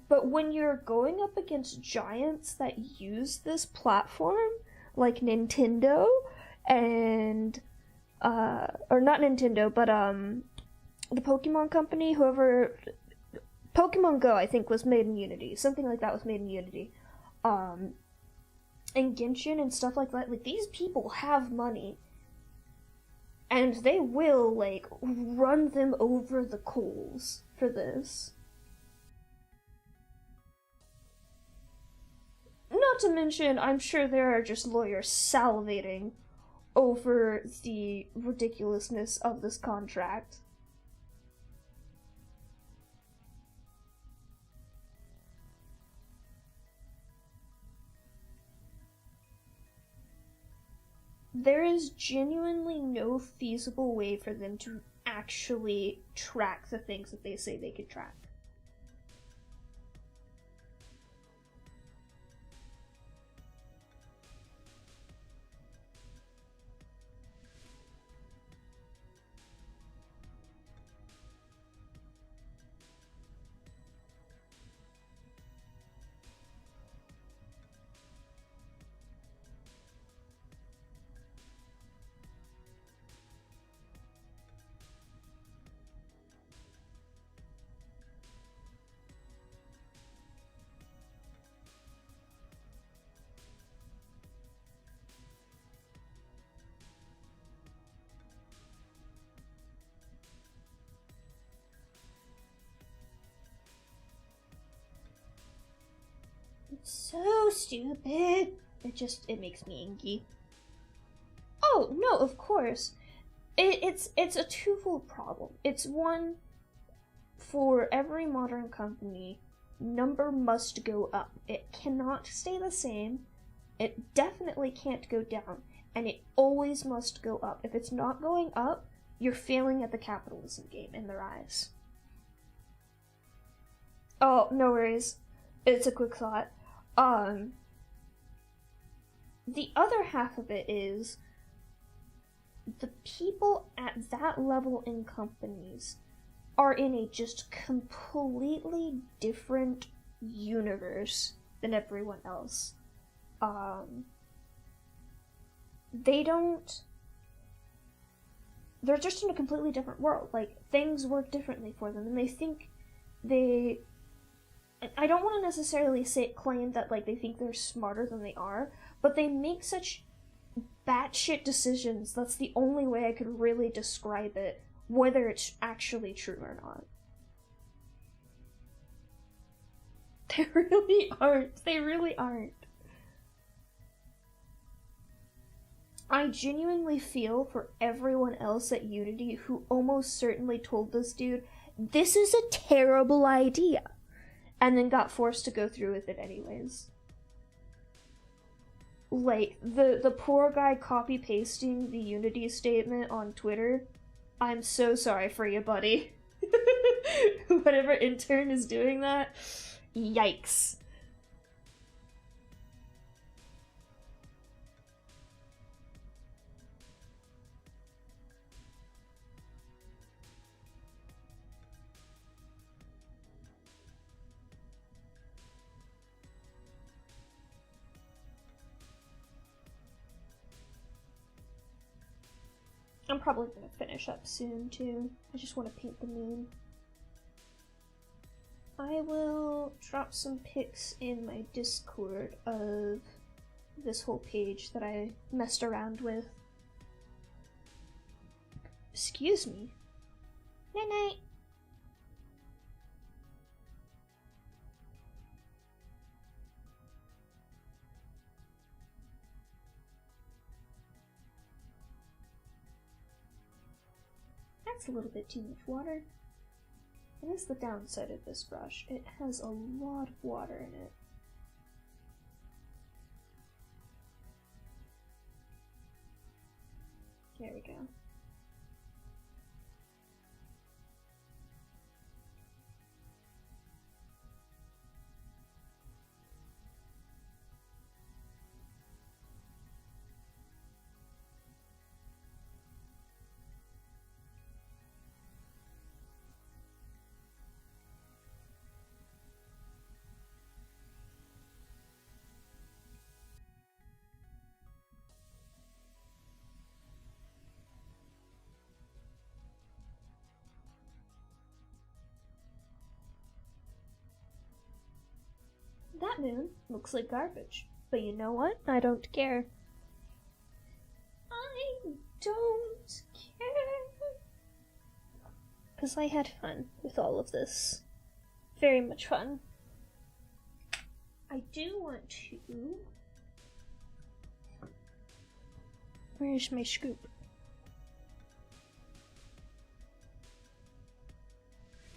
But when you're going up against giants that use this platform, like Nintendo and, or not Nintendo, but, the Pokemon company, whoever, Pokemon Go, I think, was made in Unity. Something like that was made in Unity. And Genshin and stuff like that, like, these people have money. And they will, like, run them over the coals for this. Not to mention, I'm sure there are just lawyers salivating over the ridiculousness of this contract. There is genuinely no feasible way for them to actually track the things that they say they could track. It's so stupid. It makes me angry. Oh, no, of course. It's a twofold problem. It's one, for every modern company, number must go up. It cannot stay the same. It definitely can't go down. And it always must go up. If it's not going up, you're failing at the capitalism game in their eyes. Oh, no worries. It's a quick thought. The other half of it is the people at that level in companies are in a just completely different universe than everyone else. They're just in a completely different world. Like, things work differently for them, and they think I don't want to necessarily claim that, like, they think they're smarter than they are, but they make such batshit decisions. That's the only way I could really describe it, whether it's actually true or not. They really aren't. They really aren't. I genuinely feel for everyone else at Unity who almost certainly told this dude, this is a terrible idea, and then got forced to go through with it anyways. Like, the poor guy copy-pasting the Unity statement on Twitter, I'm so sorry for you, buddy. Whatever intern is doing that, yikes. I'm probably gonna finish up soon, too. I just want to paint the moon. I will drop some pics in my Discord of this whole page that I messed around with. Excuse me. Night-night. That's a little bit too much water. It is the downside of this brush. It has a lot of water in it. There we go. That moon looks like garbage. But you know what? I don't care. I don't care. Because I had fun with all of this. Very much fun. I do want to... Where's my scoop?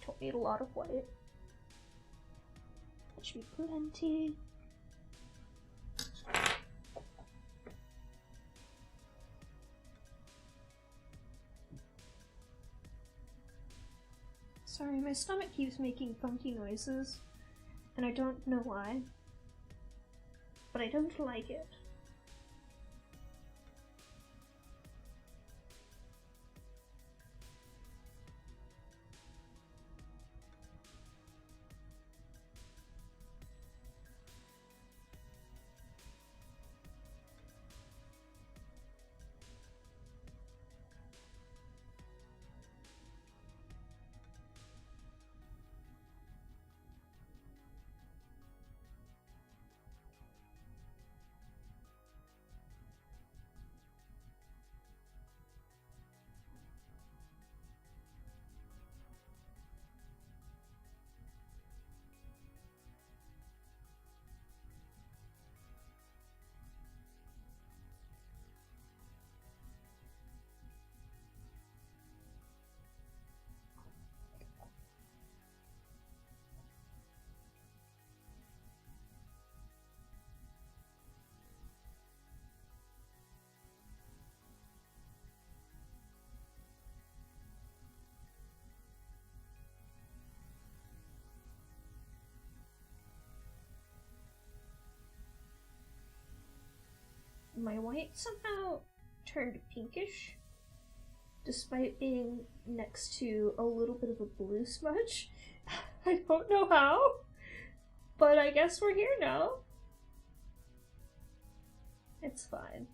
Don't need a lot of white. Should be plenty. Sorry, my stomach keeps making funky noises, and I don't know why, but I don't like it. my white somehow turned pinkish, despite being next to a little bit of a blue smudge. I don't know how, but I guess we're here now. It's fine.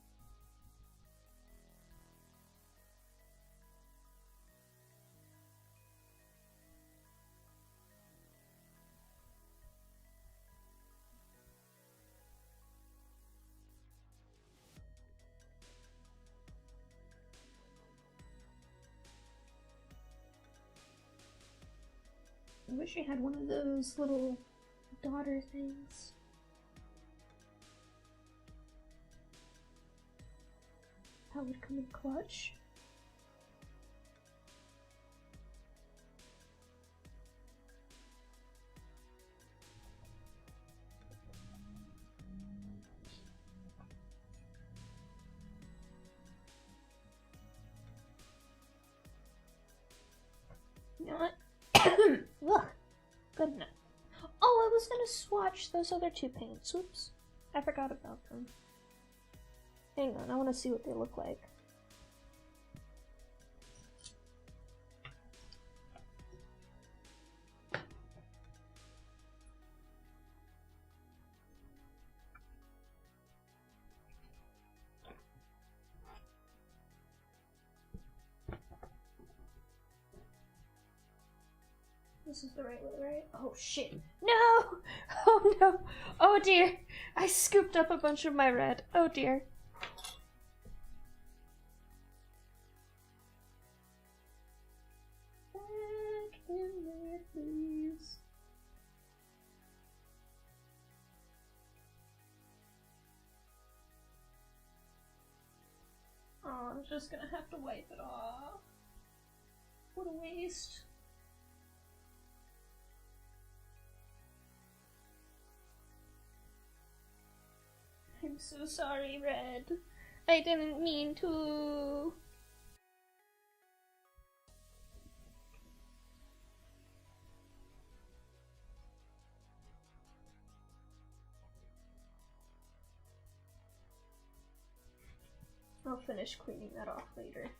I wish I had one of those little daughter things. That would come in clutch. You know what? Ugh. Good enough. Oh, I was gonna swatch those other two paints. Oops. I forgot about them. Hang on, I want to see what they look like. This is the right way, right? Oh shit. No! Oh no! Oh dear! I scooped up a bunch of my red. Oh dear. Back in there, please. Oh, I'm just gonna have to wipe it off. What a waste. I'm so sorry, Red. I didn't mean to. I'll finish cleaning that off later.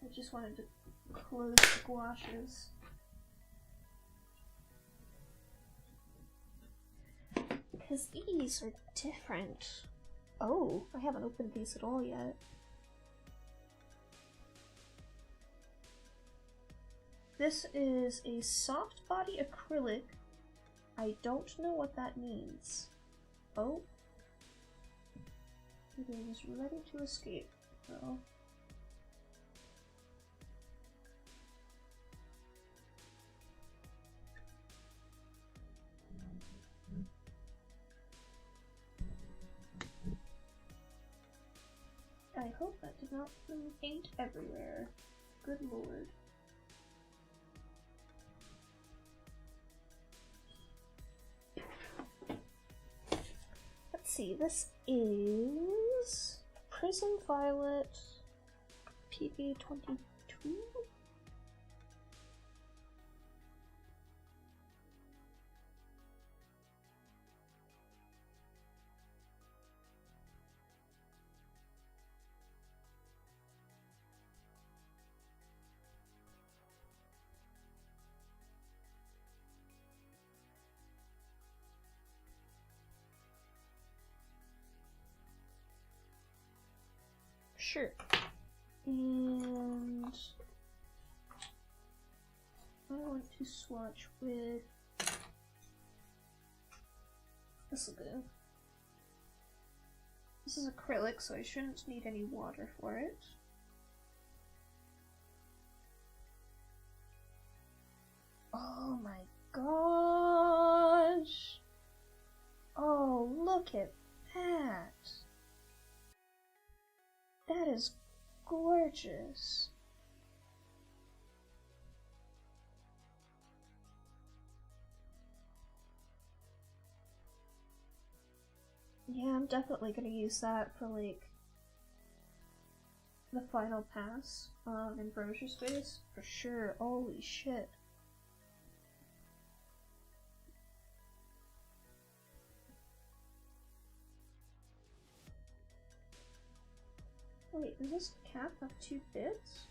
I just wanted to close the gouaches. Because these are different. Oh, I haven't opened these at all yet. This is a soft body acrylic. I don't know what that means. Oh. It is ready to escape, though. I hope that did not paint everywhere. Good lord. Let's see, this is Prism Violet PB22? Sure. And I want to swatch with this will do. This is acrylic, so I shouldn't need any water for it. Oh my gosh! Oh, look at that! That is gorgeous. Yeah, I'm definitely gonna use that for like the final pass of Ambrosia's face for sure. Holy shit. Wait, does this cap have 2 bits?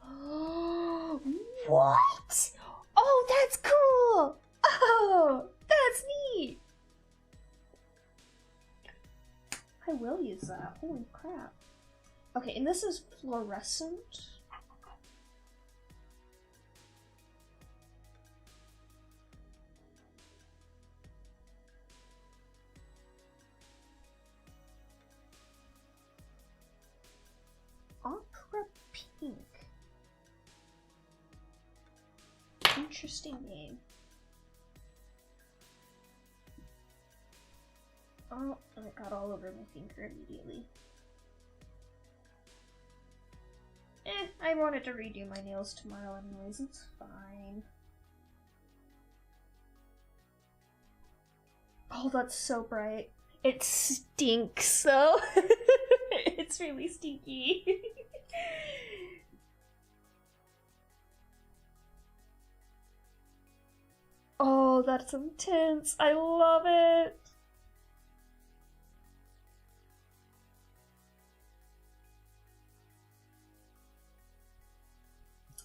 Oh, what? Oh, that's cool! Oh, that's neat! I will use that. Holy crap. Okay, and this is fluorescent. Opera pink. Interesting name. Oh, and it got all over my finger immediately. I wanted to redo my nails tomorrow anyways, it's fine. Oh, that's so bright. It stinks, so it's really stinky. Oh, that's intense. I love it.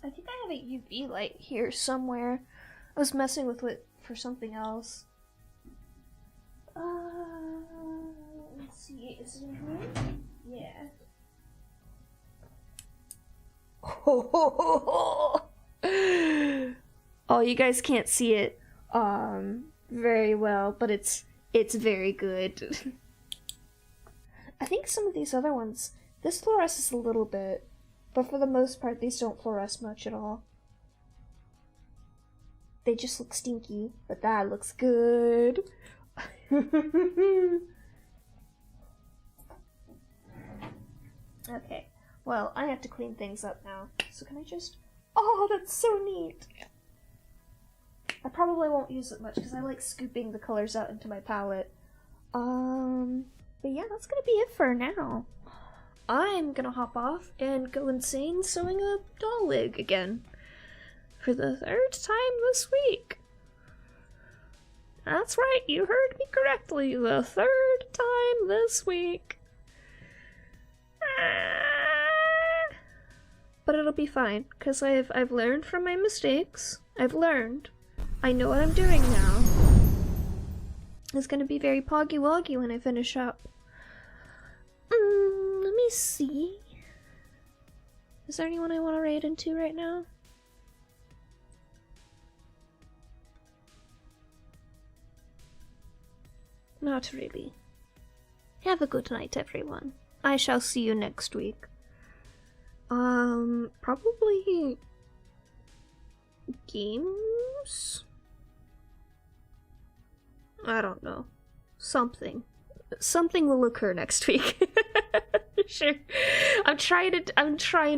I think I have a UV light here somewhere. I was messing with it for something else. Let's see, is it in here? Yeah. Oh, you guys can't see it very well, but it's very good. I think some of these other ones, this fluoresces a little bit, but for the most part these don't fluoresce much at all. They just look stinky, but that looks good. Okay, well, I have to clean things up now, so can I just... Oh, that's so neat! I probably won't use it much because I like scooping the colors out into my palette. But yeah, that's gonna be it for now. I'm gonna hop off and go insane sewing a doll wig again. For the 3rd time this week. That's right, you heard me correctly. The 3rd time this week. But it'll be fine, because I've learned from my mistakes. I've learned. I know what I'm doing now. It's gonna be very poggy-woggy when I finish up. Let me see. Is there anyone I want to raid into right now? Not really. Have a good night, everyone. I shall see you next week. Probably... games? I don't know. Something. Something will occur next week. Sure. I'm trying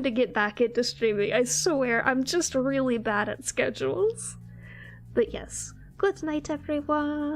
to get back into streaming. I swear, I'm just really bad at schedules. But yes. Good night, everyone.